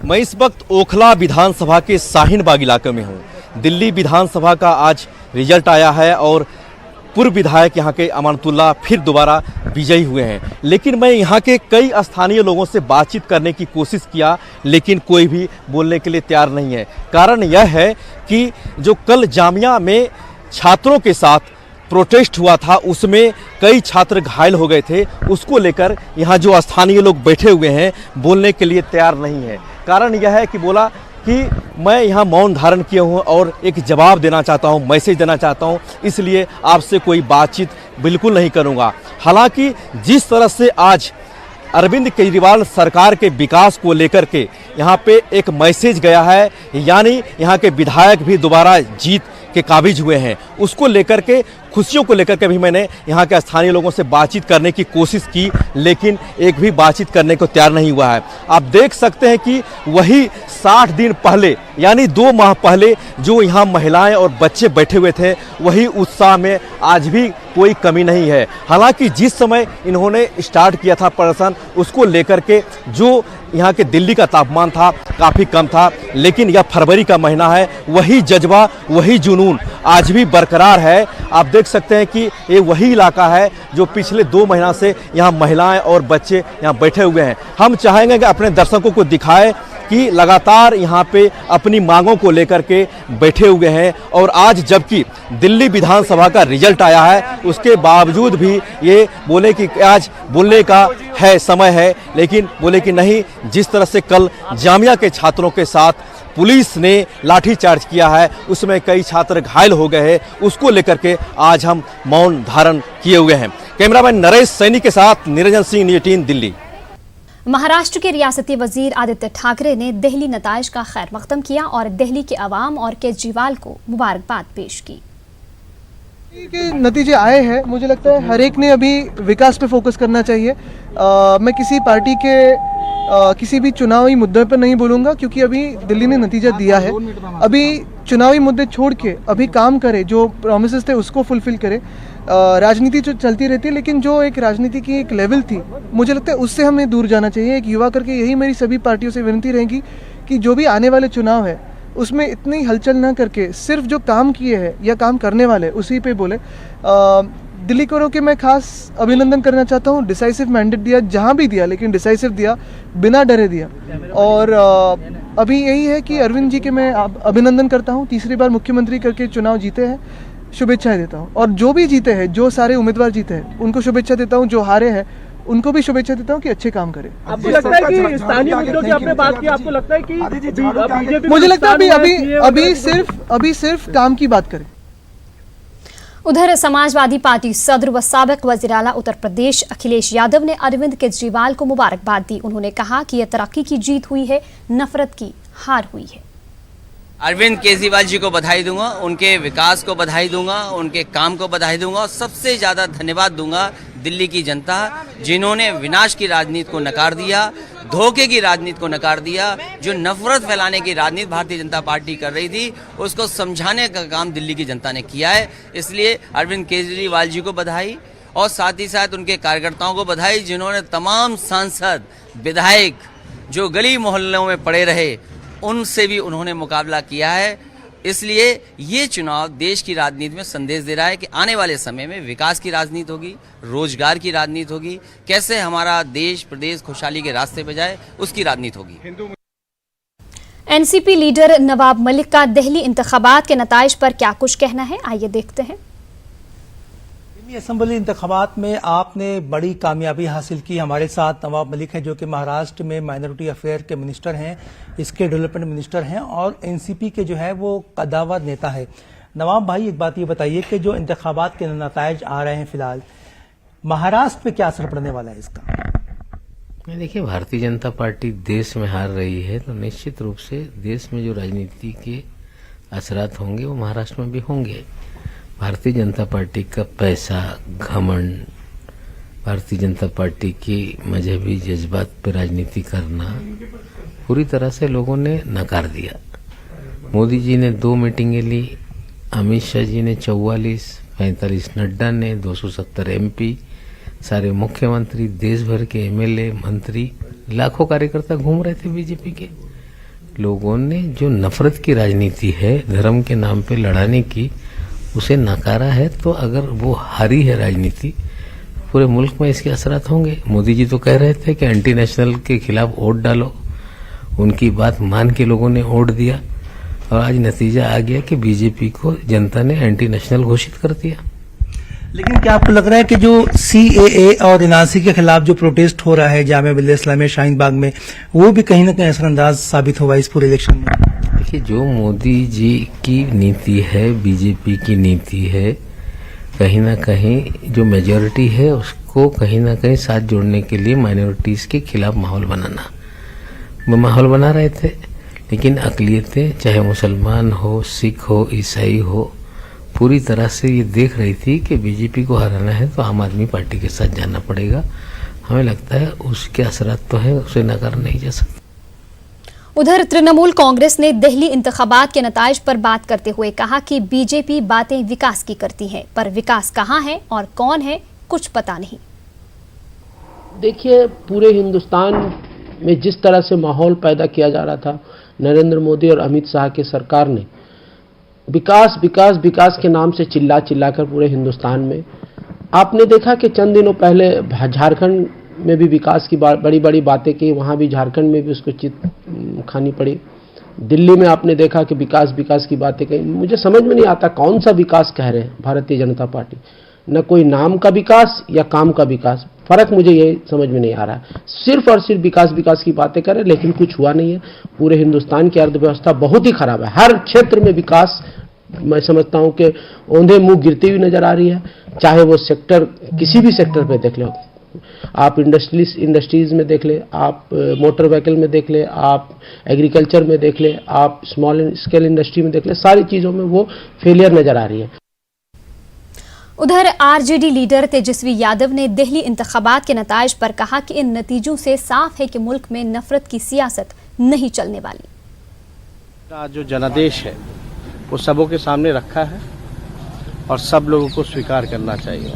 मैं इस वक्त ओखला विधानसभा के शाहीन बाग इलाके में हूं। दिल्ली विधानसभा का आज रिजल्ट आया है और पूर्व विधायक यहाँ के अमानतुल्लाह फिर दोबारा विजयी हुए हैं। लेकिन मैं यहाँ के कई स्थानीय लोगों से बातचीत करने की कोशिश किया, लेकिन कोई भी बोलने के लिए तैयार नहीं है। कारण यह है कि जो कल जामिया में छात्रों के साथ प्रोटेस्ट हुआ था, उसमें कई छात्र घायल हो गए थे। उसको लेकर यहाँ जो स्थानीय लोग बैठे हुए हैं, बोलने के लिए तैयार नहीं है। कारण यह है कि बोला कि मैं यहाँ मौन धारण किया हूँ और एक जवाब देना चाहता हूँ, मैसेज देना चाहता हूँ, इसलिए आपसे कोई बातचीत बिल्कुल नहीं करूँगा। हालांकि जिस तरह से आज अरविंद केजरीवाल सरकार के विकास को लेकर के यहाँ पे एक मैसेज गया है, यानी यहाँ के विधायक भी दोबारा जीत के काबिज हुए हैं, उसको लेकर के खुशियों को लेकर के भी मैंने यहाँ के स्थानीय लोगों से बातचीत करने की कोशिश की, लेकिन एक भी बातचीत करने को तैयार नहीं हुआ है। आप देख सकते हैं कि वही 60 दिन पहले, यानी 2 माह पहले जो यहाँ महिलाएं और बच्चे बैठे हुए थे, वही उत्साह में आज भी कोई कमी नहीं है। हालांकि जिस समय इन्होंने स्टार्ट किया था प्रदर्शन, उसको लेकर के जो यहाँ के दिल्ली का तापमान था काफ़ी कम था, लेकिन यह फरवरी का महीना है, वही जज्बा, वही जुनून आज भी बरकरार है। आप देख सकते हैं कि ये वही इलाका है जो पिछले 2 महीना से यहाँ महिलाएं और बच्चे यहाँ बैठे हुए हैं। हम चाहेंगे कि अपने दर्शकों को दिखाएं कि लगातार यहाँ पे अपनी मांगों को लेकर के बैठे हुए हैं, और आज जबकि दिल्ली विधानसभा का रिजल्ट आया है, उसके बावजूद भी ये बोले कि आज बोलने का है समय है, लेकिन बोले कि नहीं, जिस तरह से कल जामिया के छात्रों के साथ पुलिस ने लाठीचार्ज किया है, उसमें कई छात्र घायल हो गए हैं, उसको लेकर के आज हम मौन धारण किए हुए हैं। कैमरामैन नरेश सैनी के साथ निरंजन सिंह, न्यूज़ 18 दिल्ली। महाराष्ट्र के रियासती वजीर आदित्य ठाकरे ने दिल्ली नताइज का खैर मकदम किया और दिल्ली के अवाम और केजरीवाल को मुबारकबाद पेश की। के नतीजे आए हैं, मुझे लगता है हर एक ने अभी विकास पे फोकस करना चाहिए। मैं किसी पार्टी के किसी भी चुनावी मुद्दे पर नहीं बोलूँगा, क्योंकि अभी दिल्ली ने नतीजा दिया है। अभी चुनावी मुद्दे छोड़ के अभी काम करे, जो प्रॉमिसेस थे उसको फुलफिल करे। राजनीति जो चलती रहती है, लेकिन जो एक राजनीति की एक लेवल थी, मुझे लगता है उससे हमें दूर जाना चाहिए। एक युवा करके यही मेरी सभी पार्टियों से विनती रहेगी कि जो भी आने वाले चुनाव है उसमें इतनी हलचल ना करके सिर्फ जो काम किए हैं या काम करने वाले उसी पे बोले। दिल्ली को के मैं खास अभिनंदन करना चाहता हूँ। डिसाइसिव मैंडेट दिया, जहाँ भी दिया, लेकिन डिसाइसिव दिया, बिना डरे दिया। और अभी यही है कि अरविंद जी के मैं अभिनंदन करता हूँ, तीसरी बार मुख्यमंत्री करके चुनाव जीते हैं, शुभेच्छाएं देता हूँ। और जो भी जीते हैं, जो सारे उम्मीदवार जीते हैं, उनको शुभेच्छा देता हूँ। जो हारे हैं उनको भी शुभेच्छा देता हूँ कि अच्छे काम करें। आपको लगता है कि स्थानीय मुद्दों की आपने बात की, आपको लगता है कि बीजेपी, मुझे लगता है अभी सिर्फ काम की बात करें। उधर समाजवादी पार्टी सदर व साबिक वज़ीर आला उत्तर प्रदेश अखिलेश यादव ने अरविंद केजरीवाल को मुबारकबाद दी। उन्होंने कहा कि यह तरक्की की जीत हुई है, नफरत की हार हुई है। अरविंद केजरीवाल जी को बधाई दूंगा, उनके विकास को बधाई दूंगा, उनके काम को बधाई दूंगा और सबसे ज्यादा धन्यवाद दूंगा दिल्ली की जनता, जिन्होंने विनाश की राजनीति को नकार दिया, धोखे की राजनीति को नकार दिया। जो नफरत फैलाने की राजनीति भारतीय जनता पार्टी कर रही थी, उसको समझाने का काम दिल्ली की जनता ने किया है। इसलिए अरविंद केजरीवाल जी को बधाई और साथ ही साथ उनके कार्यकर्ताओं को बधाई, जिन्होंने तमाम सांसद, विधायक जो गली मोहल्लों में पड़े रहे, उनसे भी उन्होंने मुकाबला किया है। इसलिए ये चुनाव देश की राजनीति में संदेश दे रहा है कि आने वाले समय में विकास की राजनीति होगी, रोजगार की राजनीति होगी, कैसे हमारा देश प्रदेश खुशहाली के रास्ते पे जाए, उसकी राजनीति होगी। एनसीपी लीडर नवाब मलिक का दिल्ली इंतखाबात के नताइज पर क्या कुछ कहना है, आइए देखते हैं। असेंबली इंतखाबात में आपने बड़ी कामयाबी हासिल की। हमारे साथ नवाब मलिक हैं, जो कि महाराष्ट्र में माइनॉरिटी अफेयर के मिनिस्टर हैं, इसके डेवलपमेंट मिनिस्टर हैं और एनसीपी के जो है वो कद्दावर नेता है। नवाब भाई, एक बात ये बताइए कि जो इंतखाबात के नताइज आ रहे हैं फिलहाल, महाराष्ट्र पे क्या असर पड़ने वाला है इसका? देखिए, भारतीय जनता पार्टी देश में हार रही है तो निश्चित रूप से देश में जो राजनीति के असरात होंगे वो महाराष्ट्र में भी होंगे। भारतीय जनता पार्टी का पैसा, घमंड, भारतीय जनता पार्टी की मजहबी जज्बात पर राजनीति करना पूरी तरह से लोगों ने नकार दिया। मोदी जी ने 2 मीटिंगें ली, अमित शाह जी ने 44, 45 नड्डा ने, 270 एमपी, सारे मुख्यमंत्री, देश भर के एमएलए, मंत्री, लाखों कार्यकर्ता घूम रहे थे बीजेपी के। लोगों ने जो नफरत की राजनीति है, धर्म के नाम पे लड़ाने की, उसे नकारा है। तो अगर वो हारी है राजनीति, पूरे मुल्क में इसके असरात होंगे। मोदी जी तो कह रहे थे कि एंटी नेशनल के खिलाफ वोट डालो, उनकी बात मान के लोगों ने वोट दिया और आज नतीजा आ गया कि बीजेपी को जनता ने एंटी नेशनल घोषित कर दिया। लेकिन क्या आपको लग रहा है कि जो सीएए और एनआरसी के खिलाफ जो प्रोटेस्ट हो रहा है जामिया मिल्लिया इस्लामिया शाहीन बाग में, वो भी कहीं ना कहीं असरअंदाज साबित हुआ इस पूरे इलेक्शन में? देखिए, जो मोदी जी की नीति है, बीजेपी की नीति है, कहीं ना कहीं जो मेजॉरिटी है उसको कहीं ना कहीं साथ जोड़ने के लिए माइनॉरिटीज के खिलाफ माहौल बनाना, वो माहौल बना रहे थे। लेकिन अकलियतें, चाहे मुसलमान हो, सिख हो, ईसाई हो, पूरी तरह से ये देख रही थी कि बीजेपी को हराना है तो आम आदमी पार्टी के साथ जाना पड़ेगा। हमें लगता है उसके असरात तो है, उसे नकार नहीं जा सकता। उधर तृणमूल कांग्रेस ने दिल्ली इंतखाबात के नताइज पर बात करते हुए कहा कि बीजेपी बातें विकास की करती है, पर विकास कहाँ है और कौन है कुछ पता नहीं। देखिए, पूरे हिंदुस्तान में जिस तरह से माहौल पैदा किया जा रहा था, नरेंद्र मोदी और अमित शाह की सरकार ने विकास विकास विकास के नाम से चिल्ला चिल्लाकर पूरे हिंदुस्तान में, आपने देखा कि चंद दिनों पहले झारखंड में भी विकास की बड़ी बड़ी बातें की, वहाँ भी झारखंड में भी उसको चित खानी पड़ी। दिल्ली में आपने देखा कि विकास विकास की बातें कही। मुझे समझ में नहीं आता कौन सा विकास कह रहे हैं भारतीय जनता पार्टी। न कोई नाम का विकास या काम का विकास, फर्क मुझे ये समझ में नहीं आ रहा है। सिर्फ और सिर्फ विकास विकास की बातें करें, लेकिन कुछ हुआ नहीं है। पूरे हिंदुस्तान की अर्थव्यवस्था बहुत ही खराब है। हर क्षेत्र में विकास, मैं समझता हूँ कि औंधे मुंह गिरती हुई नजर आ रही है। चाहे वो सेक्टर, किसी भी सेक्टर पे देख लो आप, इंडस्ट्रीज में देख ले, आप मोटर व्हीकल में देख ले, आप एग्रीकल्चर में देख ले, आप स्मॉल स्केल इंडस्ट्री में देख ले, सारी चीजों में वो फेलियर नजर आ रही है। उधर आरजेडी लीडर तेजस्वी यादव ने दिल्ली इंतखाबात के नताइज पर कहा कि इन नतीजों से साफ है कि मुल्क में नफरत की सियासत नहीं चलने वाली। जो जनादेश है वो सबों के सामने रखा है और सब लोगों को स्वीकार करना चाहिए।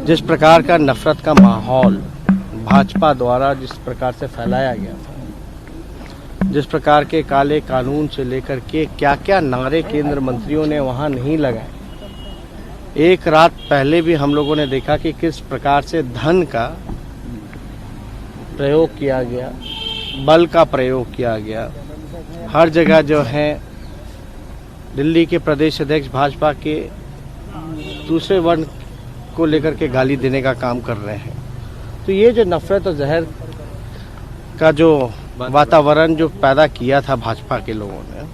जिस प्रकार का नफरत का माहौल भाजपा द्वारा जिस प्रकार से फैलाया गया था, जिस प्रकार के काले कानून से लेकर के क्या क्या नारे केंद्र मंत्रियों ने वहां नहीं लगाए, एक रात पहले भी हम लोगों ने देखा कि किस प्रकार से धन का प्रयोग किया गया, बल का प्रयोग किया गया। हर जगह जो है दिल्ली के प्रदेश अध्यक्ष भाजपा के दूसरे वर्ण को लेकर के गाली देने का काम कर रहे हैं। तो ये जो नफरत और जहर का जो वातावरण जो पैदा किया था भाजपा के लोगों ने,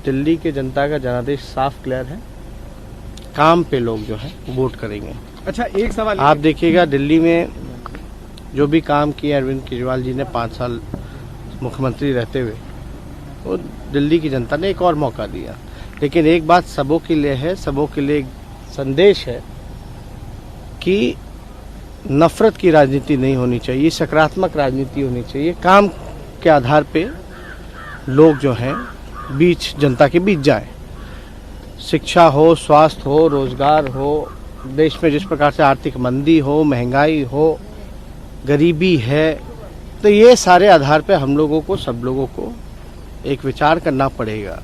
दिल्ली के जनता का जनादेश साफ क्लियर है, काम पे लोग जो है वोट करेंगे। अच्छा, एक सवाल आप देखिएगा, दिल्ली में जो भी काम किया अरविंद केजरीवाल जी ने 5 साल मुख्यमंत्री रहते हुए, वो दिल्ली की जनता ने एक और मौका दिया। लेकिन एक बात सबों के लिए है, सबों के लिए एक संदेश है कि नफरत की राजनीति नहीं होनी चाहिए, सकारात्मक राजनीति होनी चाहिए। काम के आधार पे लोग जो हैं बीच जनता के बीच जाएं। शिक्षा हो, स्वास्थ्य हो, रोजगार हो, देश में जिस प्रकार से आर्थिक मंदी हो, महंगाई हो, गरीबी है, तो ये सारे आधार पे हम लोगों को, सब लोगों को एक विचार करना पड़ेगा।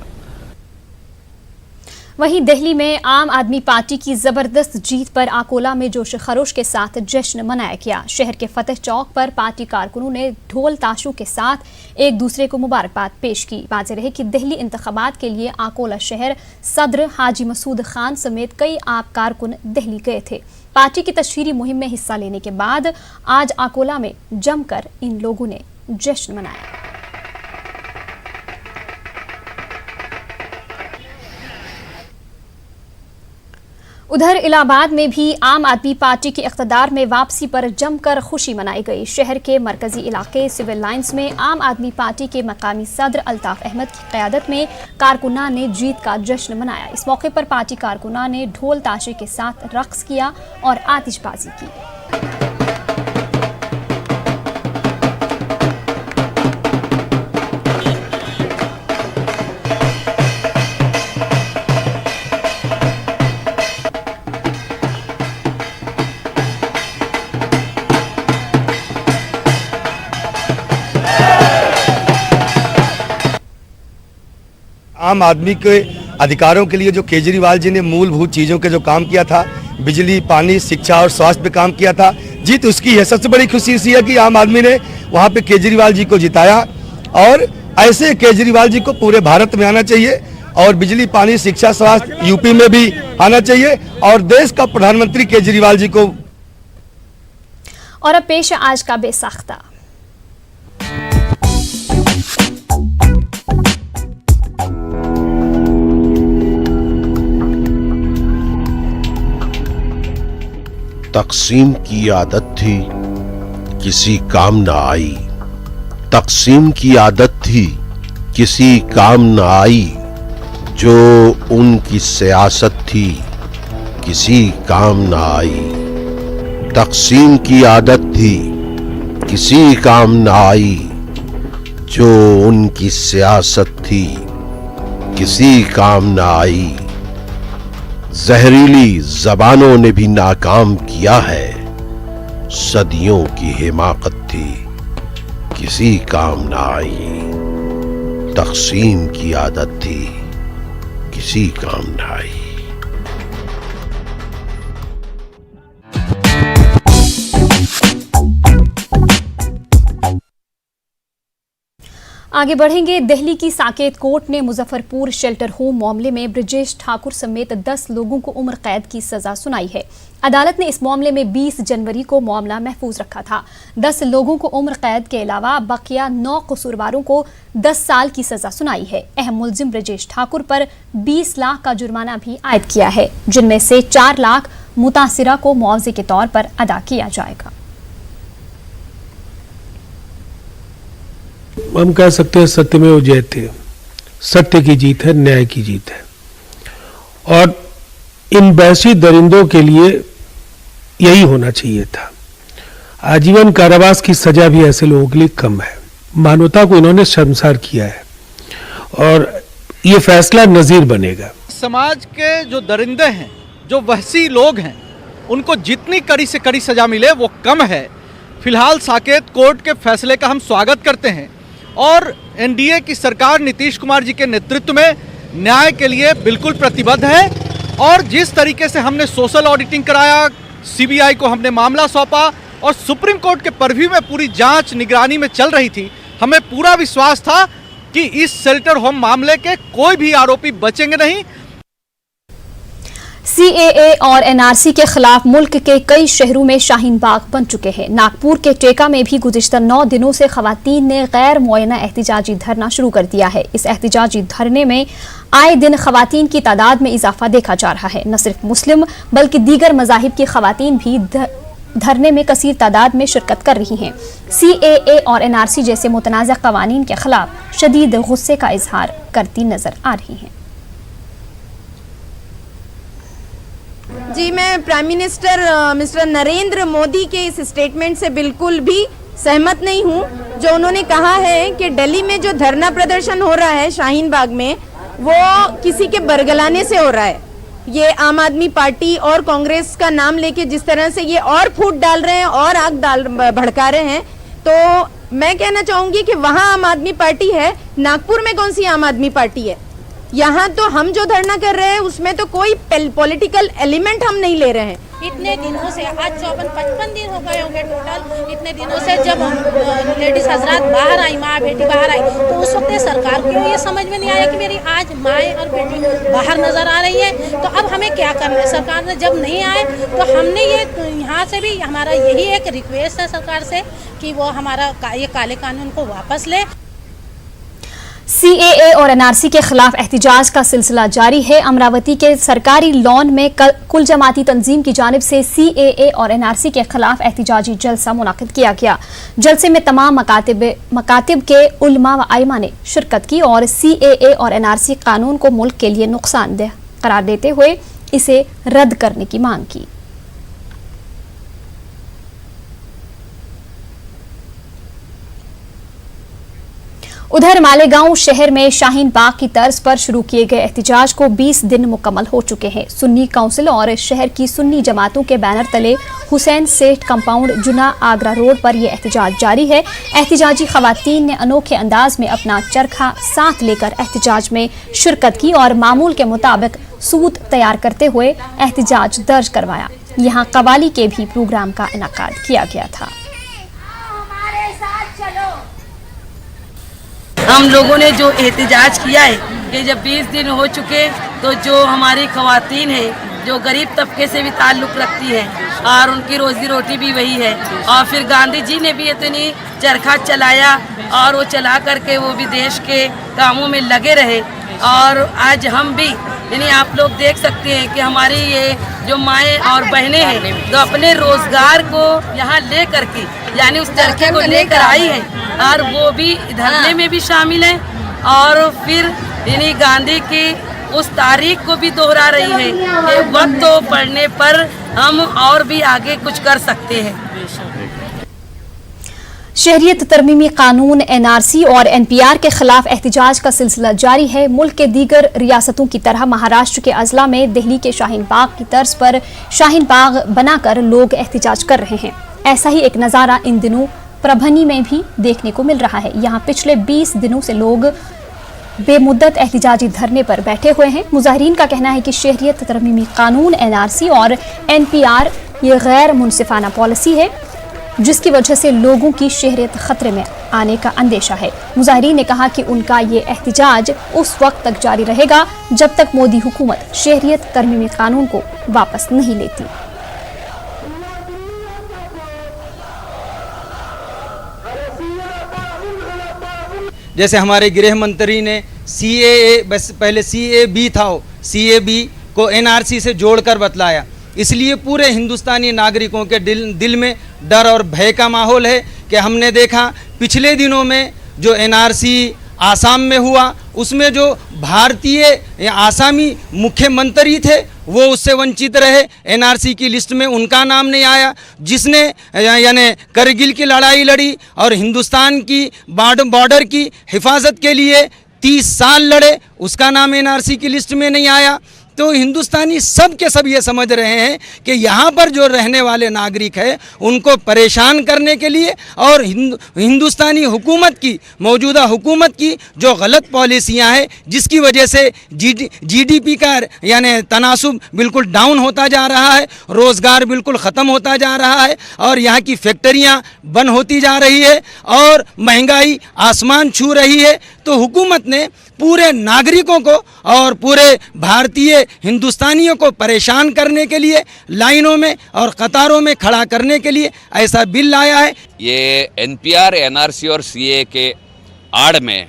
वहीं दिल्ली में आम आदमी पार्टी की जबरदस्त जीत पर आकोला में जोश खरोश के साथ जश्न मनाया गया। शहर के फतेह चौक पर पार्टी कारकुनों ने ढोल ताशों के साथ एक दूसरे को मुबारकबाद पेश की। वाज़ेह रहे कि दिल्ली इंतखाबात के लिए आकोला शहर सदर हाजी मसूद खान समेत कई आप कारकुन दिल्ली गए थे। पार्टी की तशहीरी मुहिम में हिस्सा लेने के बाद आज आकोला में जमकर इन लोगों ने जश्न मनाया। उधर इलाहाबाद में भी आम आदमी पार्टी के इख्तिदार में वापसी पर जमकर खुशी मनाई गई। शहर के मरकजी इलाके सिविल लाइंस में आम आदमी पार्टी के मकामी सदर अल्ताफ अहमद की क़यादत में कारकुनान ने जीत का जश्न मनाया। इस मौके पर पार्टी कारकुनान ने ढोल ताशे के साथ रक्स किया और आतिशबाजी की। आम आदमी के अधिकारों के लिए जो केजरीवाल जी ने मूलभूत चीज़ों के जो काम किया था, बिजली, पानी, शिक्षा और स्वास्थ्य पे काम किया था, जीत उसकी है। सबसे बड़ी खुशी इसी है कि आम आदमी ने वहाँ पे केजरीवाल जी को जिताया और ऐसे केजरीवाल जी को पूरे भारत में आना चाहिए और बिजली, पानी, शिक्षा, स्वास्थ्य यूपी में भी आना चाहिए और देश का प्रधानमंत्री केजरीवाल जी को। और अब पेश है आज का बेसाख्ता। तकसीम की आदत थी, किसी काम न आई। तकसीम की आदत थी, किसी काम न आई। जो उनकी सियासत थी, किसी काम न आई। तकसीम की आदत थी, किसी काम न आई। जो उनकी सियासत थी, किसी काम न आई। जहरीली जबानों ने भी नाकाम किया है। सदियों की हिमाकत थी, किसी काम ना आई। तकसीम की आदत थी, किसी काम ना आई। आगे बढ़ेंगे। दिल्ली की साकेत कोर्ट ने मुजफ्फरपुर शेल्टर होम मामले में ब्रजेश ठाकुर समेत 10 लोगों को उम्र कैद की सजा सुनाई है। अदालत ने इस मामले में 20 जनवरी को मामला महफूज रखा था। 10 लोगों को उम्र कैद के अलावा बकिया 9 कसूरवारों को 10 साल की सजा सुनाई है। अहम मुलजिम ब्रजेश ठाकुर पर 20 लाख का जुर्माना भी आयद किया है, जिनमें से 4 लाख मुतासिरा को मुआवजे के तौर पर अदा किया जाएगा। हम कह सकते हैं सत्यमेव जयते, सत्य की जीत है, न्याय की जीत है। और इन वैसी दरिंदों के लिए यही होना चाहिए था। आजीवन कारावास की सजा भी ऐसे लोगों के लिए कम है। मानवता को इन्होंने शर्मसार किया है और ये फैसला नजीर बनेगा। समाज के जो दरिंदे हैं, जो वहसी लोग हैं, उनको जितनी कड़ी से कड़ी सजा मिले वो कम है। फिलहाल साकेत कोर्ट के फैसले का हम स्वागत करते हैं और एनडीए की सरकार नीतीश कुमार जी के नेतृत्व में न्याय के लिए बिल्कुल प्रतिबद्ध है और जिस तरीके से हमने सोशल ऑडिटिंग कराया, सीबीआई को हमने मामला सौंपा और सुप्रीम कोर्ट के परव्यू में पूरी जांच निगरानी में चल रही थी, हमें पूरा विश्वास था कि इस शेल्टर होम मामले के कोई भी आरोपी बचेंगे नहीं। सीएए और एनआरसी के खिलाफ मुल्क के कई शहरों में शाहीन बाग बन चुके हैं। नागपुर के टेका में भी गुज़िश्ता 9 दिनों से खवातीन ने गैर मुअय्यना एहतिजाजी धरना शुरू कर दिया है। इस एहतिजाजी धरने में आए दिन खवातीन की तादाद में इजाफा देखा जा रहा है। न सिर्फ मुस्लिम बल्कि दीगर मज़ाहिब की खवातीन भी धरने में कसीर तादाद में शिरकत कर रही हैं। सीएए और एनआरसी जैसे मुतनाज़ा कवानीन के खिलाफ शदीद गुस्से का इजहार करती नजर आ रही हैं। जी, मैं prime minister mister Narendra Modi के इस स्टेटमेंट से बिल्कुल भी सहमत नहीं हूं, जो उन्होंने कहा है कि दिल्ली में जो धरना प्रदर्शन हो रहा है शाहीन बाग में, वो किसी के बरगलाने से हो रहा है। ये आम आदमी पार्टी और कांग्रेस का नाम लेके जिस तरह से ये और फूट डाल रहे हैं और आग भड़का रहे हैं, तो मैं कहना चाहूंगी कि वहाँ आम आदमी पार्टी है, नागपुर में कौन सी आम आदमी पार्टी है? यहाँ तो हम जो धरना कर रहे हैं उसमें तो कोई पॉलिटिकल एलिमेंट हम नहीं ले रहे हैं। इतने दिनों से आज 54-55 दिन हो गए होंगे टोटल। इतने दिनों से जब लेडीज हजरात बाहर आई, माँ बेटी बाहर आई, तो उस वक्त सरकार को ये समझ में नहीं आया कि मेरी आज माएँ और बेटी बाहर नजर आ रही है। तो अब हमें क्या करना है? सरकार ने जब नहीं आए तो हमने ये यहाँ से भी हमारा यही एक रिक्वेस्ट है सरकार से कि वो हमारा ये काले कानून को वापस ले। सीएए और एनआरसी के खिलाफ एहतिजाज का सिलसिला जारी है। अमरावती के सरकारी लॉन में कुल जमाती तंजीम की जानिब से सीएए और एनआरसी के खिलाफ एहतिजाजी जलसा मुनाकिद किया गया। जलसे में तमाम मकातिब के उलमा व आइमा ने शिरकत की और सीएए और एनआरसी कानून को मुल्क के लिए नुकसानदेह करार देते हुए इसे रद्द करने की मांग की। उधर मालेगांव शहर में शाहीन बाग की तर्ज पर शुरू किए गए एहतिजाज को 20 दिन मुकम्मल हो चुके हैं। सुन्नी काउंसिल और शहर की सुन्नी जमातों के बैनर तले हुसैन सेठ कंपाउंड जुना आगरा रोड पर यह एहतिजाज जारी है। एहतिजाजी खवातीन ने अनोखे अंदाज में अपना चरखा साथ लेकर एहतिजाज में शिरकत की और मामूल के मुताबिक सूत तैयार करते हुए एहतिजाज दर्ज करवाया। यहाँ कवाली के भी प्रोग्राम का इनेकाद किया गया था। हम लोगों ने जो एहतिजाज किया है कि जब 20 दिन हो चुके तो जो हमारी खवातीन है जो गरीब तबके से भी ताल्लुक़ रखती है और उनकी रोजी रोटी भी वही है, और फिर गांधी जी ने भी इतनी चरखा चलाया और वो चला करके वो भी देश के कामों में लगे रहे। और आज हम भी यानी आप लोग देख सकते हैं कि हमारी ये जो माएँ और बहनें हैं जो अपने रोजगार को यहाँ ले करके यानी उस चरखे को लेकर आई हैं और वो भी धरने में भी शामिल हैं और फिर यानी गांधी की उस तारीख को भी दोहरा रही है कि वक्त तो पड़ने पर हम और भी आगे कुछ कर सकते हैं। शहरियत तरमीमी कानून एनआरसी और एनपीआर के खिलाफ एहतिजाज का सिलसिला जारी है। मुल्क के दीगर रियासतों की तरह महाराष्ट्र के अजला में दिल्ली के शाहीन बाग की तर्ज पर शाहीन बाग बनाकर लोग एहतिजाज कर रहे हैं। ऐसा ही एक नज़ारा इन दिनों प्रभनी में भी देखने को मिल रहा है। यहाँ पिछले 20 दिनों से लोग बेमुद्दत एहतिजाजी धरने पर बैठे हुए हैं। मुजाहिरीन का कहना है कि शहरियत तरमीमी कानून एनआरसी और एनपीआर ये गैर मुनसिफाना पॉलिसी है जिसकी वजह से लोगों की शहरियत खतरे में आने का अंदेशा है। मुजाहिरीन ने कहा कि उनका ये एहतिजाज उस वक्त तक जारी रहेगा जब तक मोदी हुकूमत शहरियत तरमीमी कानून को वापस नहीं लेती। जैसे हमारे गृह मंत्री ने सीएए बस पहले सीएबी था, सीएबी को एनआरसी से जोड़कर बतलाया, इसलिए पूरे हिंदुस्तानी नागरिकों के दिल में डर और भय का माहौल है कि हमने देखा पिछले दिनों में जो एनआरसी आसाम में हुआ उसमें जो भारतीय आसामी मुख्यमंत्री थे वो उससे वंचित रहे। एनआरसी की लिस्ट में उनका नाम नहीं आया। जिसने यानी करगिल की लड़ाई लड़ी और हिंदुस्तान की बॉर्डर की हिफाजत के लिए 30 साल लड़े, उसका नाम एनआरसी की लिस्ट में नहीं आया। तो हिंदुस्तानी सब के सब ये समझ रहे हैं कि यहाँ पर जो रहने वाले नागरिक है उनको परेशान करने के लिए और हिंदुस्तानी हुकूमत की, मौजूदा हुकूमत की जो गलत पॉलिसियाँ हैं, जिसकी वजह से जीडीपी का यानी तनासुब बिल्कुल डाउन होता जा रहा है, रोज़गार बिल्कुल ख़त्म होता जा रहा है और यहाँ की फैक्ट्रियाँ बंद होती जा रही है और महंगाई आसमान छू रही है। तो हुकूमत ने पूरे नागरिकों को और पूरे भारतीय हिंदुस्तानियों को परेशान करने के लिए, लाइनों में और कतारों में खड़ा करने के लिए ऐसा बिल लाया है। ये एनपीआर, एनआरसी और सीए के आड़ में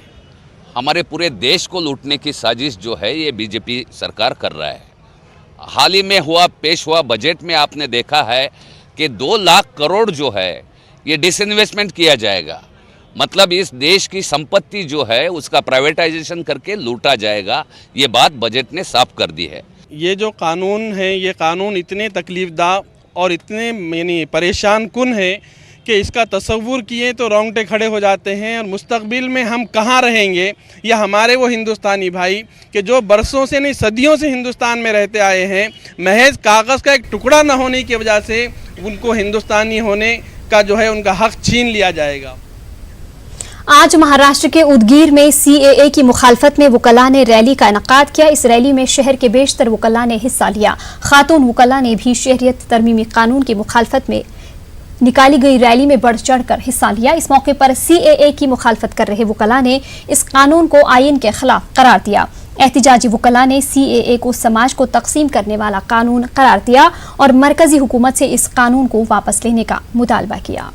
हमारे पूरे देश को लूटने की साजिश जो है ये बीजेपी सरकार कर रहा है। हाल ही में पेश हुआ बजट में आपने देखा है कि 2 लाख करोड़ जो है ये डिसइन्वेस्टमेंट किया जाएगा, मतलब इस देश की संपत्ति जो है उसका प्राइवेटाइजेशन करके लूटा जाएगा। ये बात बजट ने साफ कर दी है। ये जो कानून है, ये कानून इतने तकलीफदा और इतने यानी परेशान कुन है कि इसका तसव्वुर किए तो रोंगटे खड़े हो जाते हैं। और मुस्तकबिल में हम कहाँ रहेंगे, या हमारे वो हिंदुस्तानी भाई कि जो बरसों से नहीं सदियों से हिंदुस्तान में रहते आए हैं, महज कागज़ का एक टुकड़ा न होने की वजह से उनको हिंदुस्तानी होने का जो है उनका हक छीन लिया जाएगा। आज महाराष्ट्र के उदगीर में सीएए की मुखालफत में वकला ने रैली का इनेकाद किया। इस रैली में शहर के बेशतर वकला ने हिस्सा लिया। खातून वकला ने भी शहरियत तरमीमी कानून की मुखालफत में निकाली गई रैली में बढ़ चढ़कर हिस्सा लिया। इस मौके पर सीएए की मुखालफत कर रहे वकला ने इस कानून को आईन के खिलाफ करार दिया। एहतिजाजी वकला ने सीएए को समाज को तकसीम करने वाला कानून करार दिया और मरकजी हुकूमत से इस कानून को वापस लेने का मुतालबा किया।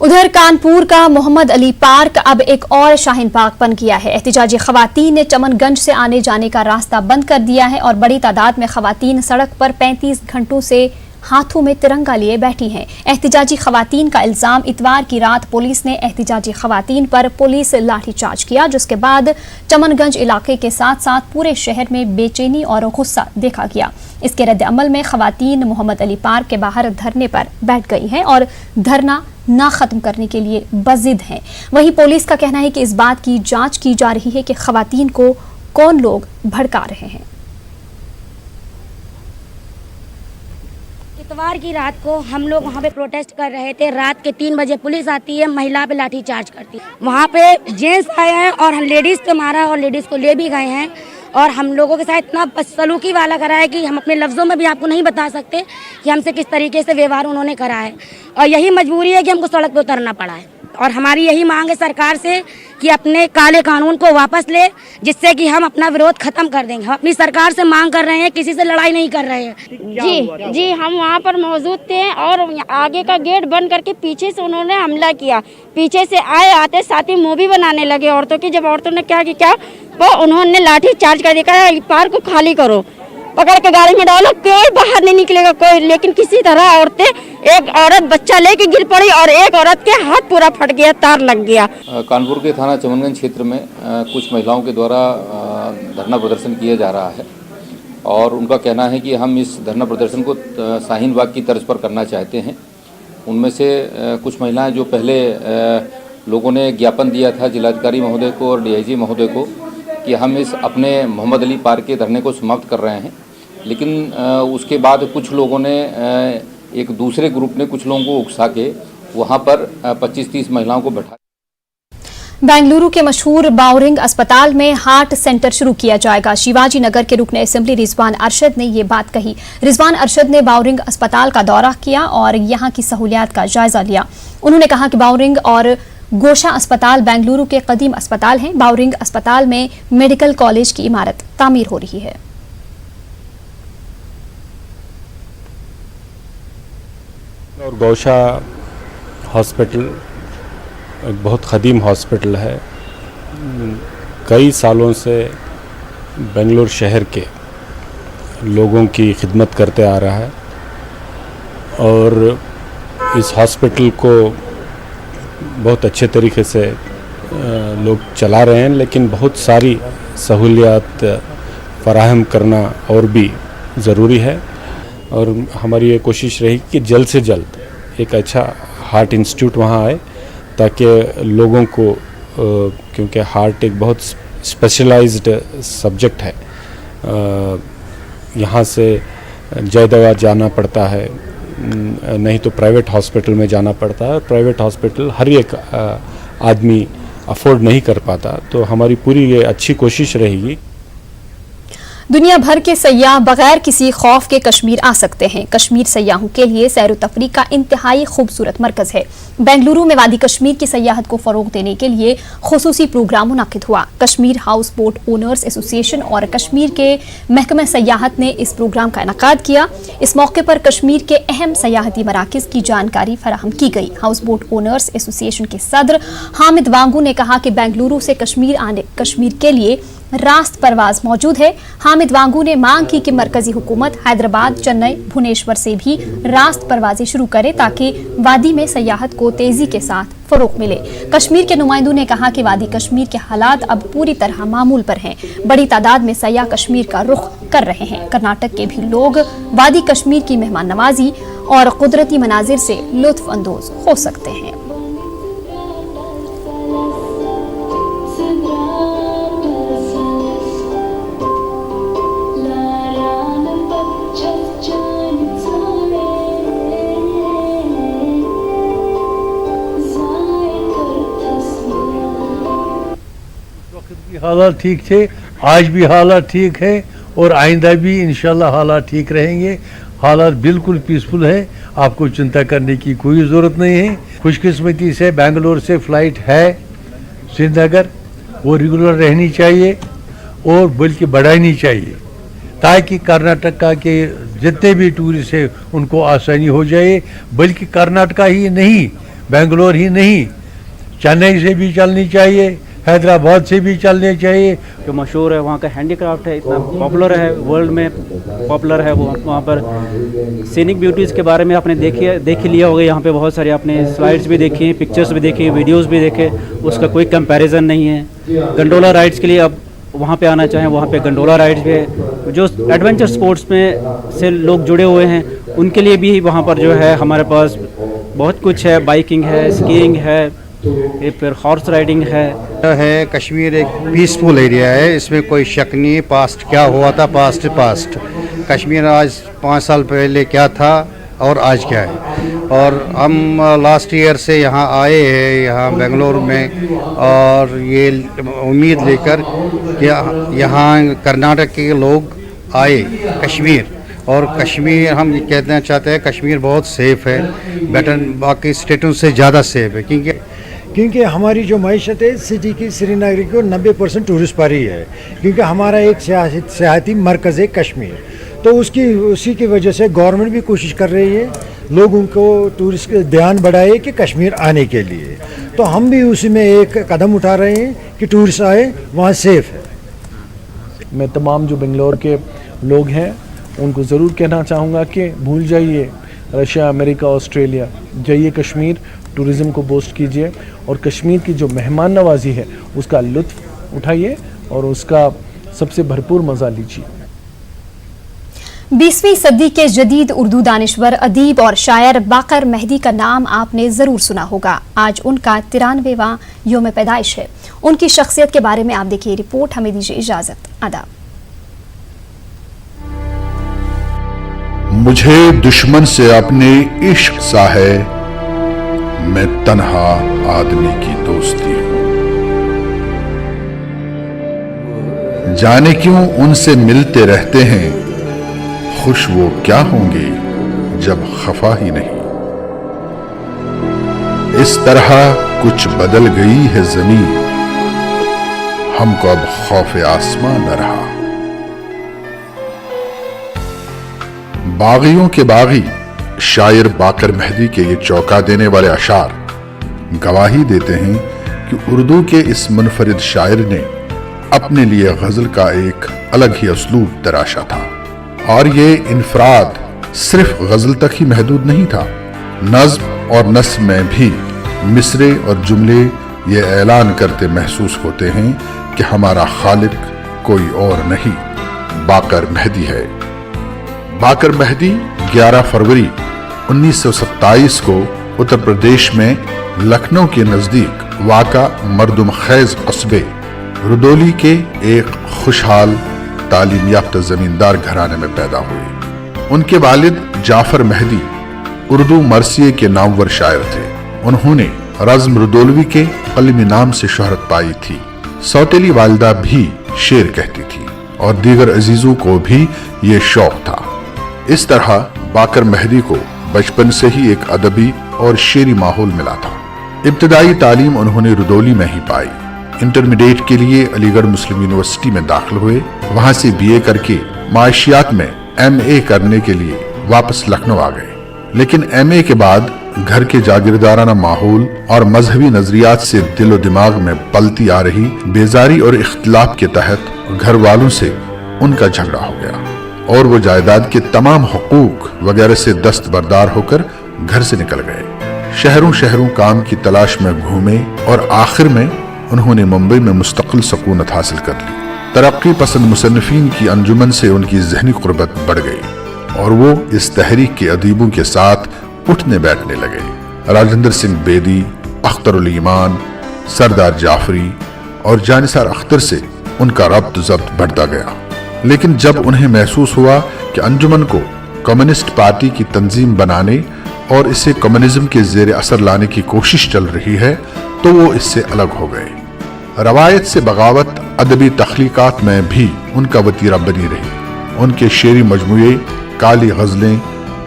उधर कानपुर का मोहम्मद अली पार्क अब एक और शाहीन बाग बन गया है। एहतिजाजी खवातीन ने चमनगंज से आने जाने का रास्ता बंद कर दिया है और बड़ी तादाद में खवातीन सड़क पर 35 घंटों से हाथों में तिरंगा लिए बैठी हैं। एहतिजाजी खवातीन का इल्जाम, इतवार की रात पुलिस ने एहतिजाजी खवातीन पर पुलिस लाठीचार्ज किया, जिसके बाद चमनगंज इलाके के साथ साथ पूरे शहर में बेचैनी और गुस्सा देखा गया। इसके रद्द अमल में खवातीन मोहम्मद अली पार्क के बाहर धरने पर बैठ गई हैं और धरना ना खत्म करने के लिए बजिद हैं। वहीं पुलिस का कहना है कि इस बात की जांच की जा रही है कि खवातीन को कौन लोग भड़का रहे हैं। इतवार की रात को हम लोग वहाँ पे प्रोटेस्ट कर रहे थे। रात के 3 बजे पुलिस आती है, महिला पे लाठी चार्ज करती है। वहाँ पे जेंट्स आए हैं और हम लेडीज़ को मारा और लेडीज़ को ले भी गए हैं और हम लोगों के साथ इतना बदसलूकी वाला करा है कि हम अपने लफ्ज़ों में भी आपको नहीं बता सकते कि हमसे किस तरीके से व्यवहार उन्होंने करा है। और यही मजबूरी है कि हमको सड़क पर उतरना पड़ा है और हमारी यही मांग है सरकार से कि अपने काले कानून को वापस ले, जिससे कि हम अपना विरोध खत्म कर देंगे। हम अपनी सरकार से मांग कर रहे हैं, किसी से लड़ाई नहीं कर रहे हैं। जी हम वहाँ पर मौजूद थे और आगे का गेट बंद करके पीछे से उन्होंने हमला किया। पीछे से आते साथ ही मूवी बनाने लगे औरतों की। जब औरतों ने क्या वो उन्होंने लाठी चार्ज कर दिया, पार्क को खाली करो, पकड़ के गाड़ी में डालो, कोई बाहर नहीं निकलेगा कोई। लेकिन किसी तरह औरतें, एक औरत बच्चा लेके गिर पड़ी और एक औरत के हाथ पूरा फट गया, तार लग गया। कानपुर के थाना चमनगंज क्षेत्र में कुछ महिलाओं के द्वारा धरना प्रदर्शन किया जा रहा है और उनका कहना है कि हम इस धरना प्रदर्शन को शाहीन बाग की तर्ज पर करना चाहते हैं। उनमें से कुछ महिलाएं जो पहले लोगों ने ज्ञापन दिया था जिलाधिकारी महोदय को और डीआईजी महोदय को कि हम इस अपने मोहम्मद अली पार्क के धरने को समाप्त कर रहे हैं, लेकिन उसके बाद कुछ लोगों ने एक दूसरे ग्रुप ने कुछ लोगों को उकसा के वहाँ पर 25-30 महिलाओं को बैठा। बेंगलुरु के मशहूर बावरिंग अस्पताल में हार्ट सेंटर शुरू किया जाएगा। शिवाजी नगर के रुकन असेंबली रिजवान अरशद ने ये बात कही। रिजवान अरशद ने बावरिंग अस्पताल का दौरा किया और यहाँ की सहूलियात का जायजा लिया। उन्होंने कहा कि बावरिंग और गोशा अस्पताल बेंगलुरु के कदीम अस्पताल हैं। बावरिंग अस्पताल में मेडिकल कॉलेज की इमारत तामीर हो रही है। और गोशा हॉस्पिटल एक बहुत कदीम हॉस्पिटल है। कई सालों से बेंगलोर शहर के लोगों की खिदमत करते आ रहा है और इस हॉस्पिटल को बहुत अच्छे तरीके से लोग चला रहे हैं, लेकिन बहुत सारी सहूलियात फराहम करना और भी ज़रूरी है। और हमारी ये कोशिश रही कि जल्द से जल्द एक अच्छा हार्ट इंस्टीट्यूट वहाँ आए, ताकि लोगों को क्योंकि हार्ट एक बहुत स्पेशलाइज्ड सब्जेक्ट है, यहाँ से जयदवा जाना पड़ता है, नहीं तो प्राइवेट हॉस्पिटल में जाना पड़ता है। प्राइवेट हॉस्पिटल हर एक आदमी अफोर्ड नहीं कर पाता, तो हमारी पूरी ये अच्छी कोशिश रहेगी। दुनिया भर के सयाह बगैर किसी खौफ के कश्मीर आ सकते हैं। कश्मीर सयाहों के लिए सैर तफरी का इंतहाई खूबसूरत मरकज है। बेंगलुरु में वादी कश्मीर की सयाहत को फरोग देने के लिए खुसूसी प्रोग्राम मुनाकिद हुआ। Kashmir house boat owners association और कश्मीर के महकमा सयाहत ने इस प्रोग्राम का इनकाद किया। इस मौके पर कश्मीर के अहम सयाहती मराकज की जानकारी फराहम की गई। हाउस बोट ओनर्स एसोसिएशन के सदर हामिद वांगू ने कहा कि बेंगलुरु से कश्मीर के लिए रास्त परवाज मौजूद है। हामिद वांगू ने मांग की कि मरकजी हुकूमत हैदराबाद, चेन्नई, भुवनेश्वर से भी रास्त परवाजें शुरू करे ताकि वादी में सयाहत को तेजी के साथ फरोग मिले। कश्मीर के नुमाइंदों ने कहा कि वादी कश्मीर के हालात अब पूरी तरह मामूल पर हैं। बड़ी तादाद में सयाह कश्मीर का रुख कर रहे हैं। कर्नाटक के भी लोग वादी कश्मीर की मेहमान नवाजी और कुदरती मनाजिर से लुत्फ अंदोज हो सकते हैं। हालात ठीक थे, आज भी हालात ठीक है और आइंदा भी इंशाल्लाह हालात ठीक रहेंगे। हालात बिल्कुल पीसफुल है, आपको चिंता करने की कोई ज़रूरत नहीं है। खुशकिस्मती से बेंगलोर से फ़्लाइट है श्रीनगर, वो रेगुलर रहनी चाहिए और बल्कि बढ़ानी चाहिए ताकि कर्नाटका के जितने भी टूरिस्ट हैं उनको आसानी हो जाए। बल्कि कर्नाटका ही नहीं, बेंगलोर ही नहीं, चेन्नई से भी चलनी चाहिए, हैदराबाद से भी चलने चाहिए। जो मशहूर है वहाँ का हैंडीक्राफ्ट है, इतना पॉपुलर है, वर्ल्ड में पॉपुलर है वो। वहाँ पर सीनिक ब्यूटीज़ के बारे में आपने देख लिया होगा। यहाँ पे बहुत सारे आपने स्लाइड्स भी देखी हैं, पिक्चर्स भी देखी हैं, वीडियोस भी देखे, उसका कोई कंपैरिजन नहीं है। गंडोला राइड्स के लिए अब वहाँ पे आना चाहें, वहाँ पे गंडोला राइड्स भी है। जो एडवेंचर स्पोर्ट्स में से लोग जुड़े हुए हैं उनके लिए भी वहाँ पर जो है हमारे पास बहुत कुछ है। बाइकिंग है, स्कीइंग है, फिर हॉर्स राइडिंग है। कश्मीर एक पीसफुल एरिया है, इसमें कोई शक नहीं। पास्ट क्या हुआ था, पास्ट कश्मीर आज 5 साल पहले क्या था और आज क्या है। और हम लास्ट ईयर से यहाँ आए हैं, यहाँ बेंगलोर में, और ये उम्मीद लेकर कि यहाँ कर्नाटक के लोग आए कश्मीर। और कश्मीर हम कहना चाहते हैं कश्मीर बहुत सेफ़ है, बेटर बाकी स्टेटों से ज़्यादा सेफ़ है। क्योंकि हमारी जो मैशत है सिटी की श्रीनगर की 90% टूरिस्ट पर ही है, क्योंकि हमारा एक सियाहती मरकज़ है कश्मीर। तो उसी की वजह से गवर्नमेंट भी कोशिश कर रही है लोगों को टूरिस्ट का ध्यान बढ़ाए कि कश्मीर आने के लिए। तो हम भी उसी में एक कदम उठा रहे हैं कि टूरिस्ट आए, वहाँ सेफ़ है। मैं तमाम जो बेंगलोर के लोग हैं उनको ज़रूर कहना चाहूँगा कि भूल जाइए रशिया, अमेरिका, ऑस्ट्रेलिया, जाइए कश्मीर, टूरिज़्म को बूस्ट कीजिए और कश्मीर की जो मेहमान नवाजी है उसका लुत्फ़ उठाइए और उसका सबसे भरपूर मज़ा लीजिए। 20वीं सदी के जदीद उर्दू दानिश्वर, अदीब और शायर बाकर मेहदी का नाम आपने ज़रूर सुना होगा। आज उनका 93वां योम पैदाइश है। उनकी शख्सियत के बारे में आप देखिए रिपोर्ट। हमें दीजिए इजाज़त। आदाब। मुझे दुश्मन से अपने इश्क सा है, मैं तन्हा आदमी की दोस्ती हूं। जाने क्यों उनसे मिलते रहते हैं, खुश वो क्या होंगे जब खफा ही नहीं। इस तरह कुछ बदल गई है ज़मीन, हमको अब खौफ आसमां न रहा। बागियों के बागी शायर बाकर मेहदी के ये चौंका देने वाले अशार गवाही देते हैं कि उर्दू के इस मुनफरिद शायर ने अपने लिए गजल का एक अलग ही असलूब तराशा था। और ये इनफराद सिर्फ गजल तक ही महदूद नहीं था, नज्म और नस्र में भी मिसरे और जुमले ये ऐलान करते महसूस होते हैं कि हमारा खालिक कोई और नहीं, बाकर मेहदी है। बाकर मेहदी 11 फरवरी 1927 को उत्तर प्रदेश में लखनऊ के नजदीक वाका मर्दुम खैज कस्बे रुदौली के एक खुशहाल तालीम याफ्ता जमींदार घराने में पैदा हुए। उनके वालिद जाफर मेहदी उर्दू मरसिए के नामवर शायर थे। उन्होंने रज़्म रुदौलवी के कलमी नाम से शोहरत पाई थी। सौतेली वालिदा भी शेर कहती थी और दीगर अजीजों को भी ये शौक था। इस तरह बाकर मेहदी को बचपन से ही एक अदबी और शेरी माहौल मिला था। इब्तदाई तालीम उन्होंने रुदौली में ही पाई। इंटरमीडिएट के लिए अलीगढ़ मुस्लिम यूनिवर्सिटी में दाखिल हुए। वहां से बीए करके माशियात में एमए करने के लिए वापस लखनऊ आ गए। लेकिन एमए के बाद घर के जागीरदाराना माहौल और मजहबी नजरियात से दिलो दिमाग में पलती आ रही बेजारी और इख्तिलाफ के तहत घर वालों से उनका झगड़ा हो गया और वो जायदाद के तमाम हुकूक वगैरह से दस्तबरदार होकर घर से निकल गए। शहरों शहरों काम की तलाश में घूमे और आखिर में उन्होंने मुंबई में मुस्तकिल सकूनत हासिल कर ली। तरक्की पसंद मुसन्निफीन की अंजुमन से उनकी जहनी कुर्बत बढ़ गई और वो इस तहरीक के अदीबों के साथ उठने बैठने लगे। राजेंद्र सिंह बेदी, अख्तरुल ईमान, सरदार जाफरी और जानिसार अख्तर से उनका रब्त ज़ब्त बढ़ता गया। लेकिन जब उन्हें महसूस हुआ कि अंजुमन को कम्युनिस्ट पार्टी की तंजीम बनाने और इसे कम्युनिज्म के जेर असर लाने की कोशिश चल रही है, तो वो इससे अलग हो गए। रवायत से बगावत अदबी तख्लीकात में भी उनका वतीरा बनी रही। उनके शेरी मजमूए काली गज़लें,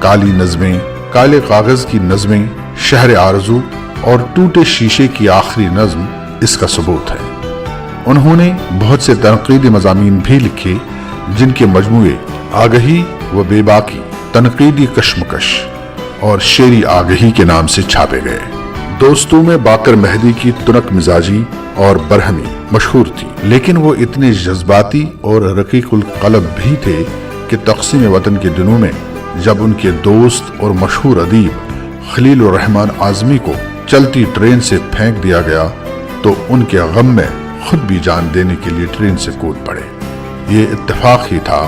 काली नज़में, काले कागज की नज़में, शहर आरज़ू और टूटे शीशे की आखिरी नज़्म इसका सबूत है। उन्होंने बहुत से तनकीदी मज़ामीन भी लिखे जिनके मजमूए आगही व बेबाकी, तनकीदी कशमकश और शेरी आगही के नाम से छापे गए। दोस्तों में बाकर मेहदी की तुनक मिजाजी और बरहमी मशहूर थी, लेकिन वो इतने जज्बाती और रकीकुल कलब भी थे कि तक़सीम वतन के दिनों में जब उनके दोस्त और मशहूर अदीब खलीलुर रहमान आज़मी को चलती ट्रेन से फेंक दिया गया तो उनके गम में खुद भी जान देने के लिए ट्रेन से कूद पड़े। ये इत्तेफाक ही था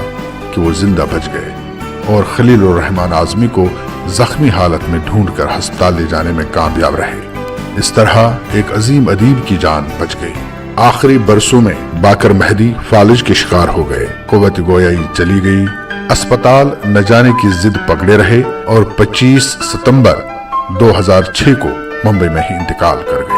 कि वो जिंदा बच गए और खलीलुर रहमान आज़मी को जख्मी हालत में ढूंढकर अस्पताल ले जाने में कामयाब रहे। इस तरह एक अजीम अदीब की जान बच गई। आखिरी बरसों में बाकर मेहदी फालिज के शिकार हो गए। कुव्वत गोयाई चली गई। अस्पताल न जाने की जिद पकड़े रहे और 25 सितंबर 2006 को मुंबई में ही इंतकाल कर गए।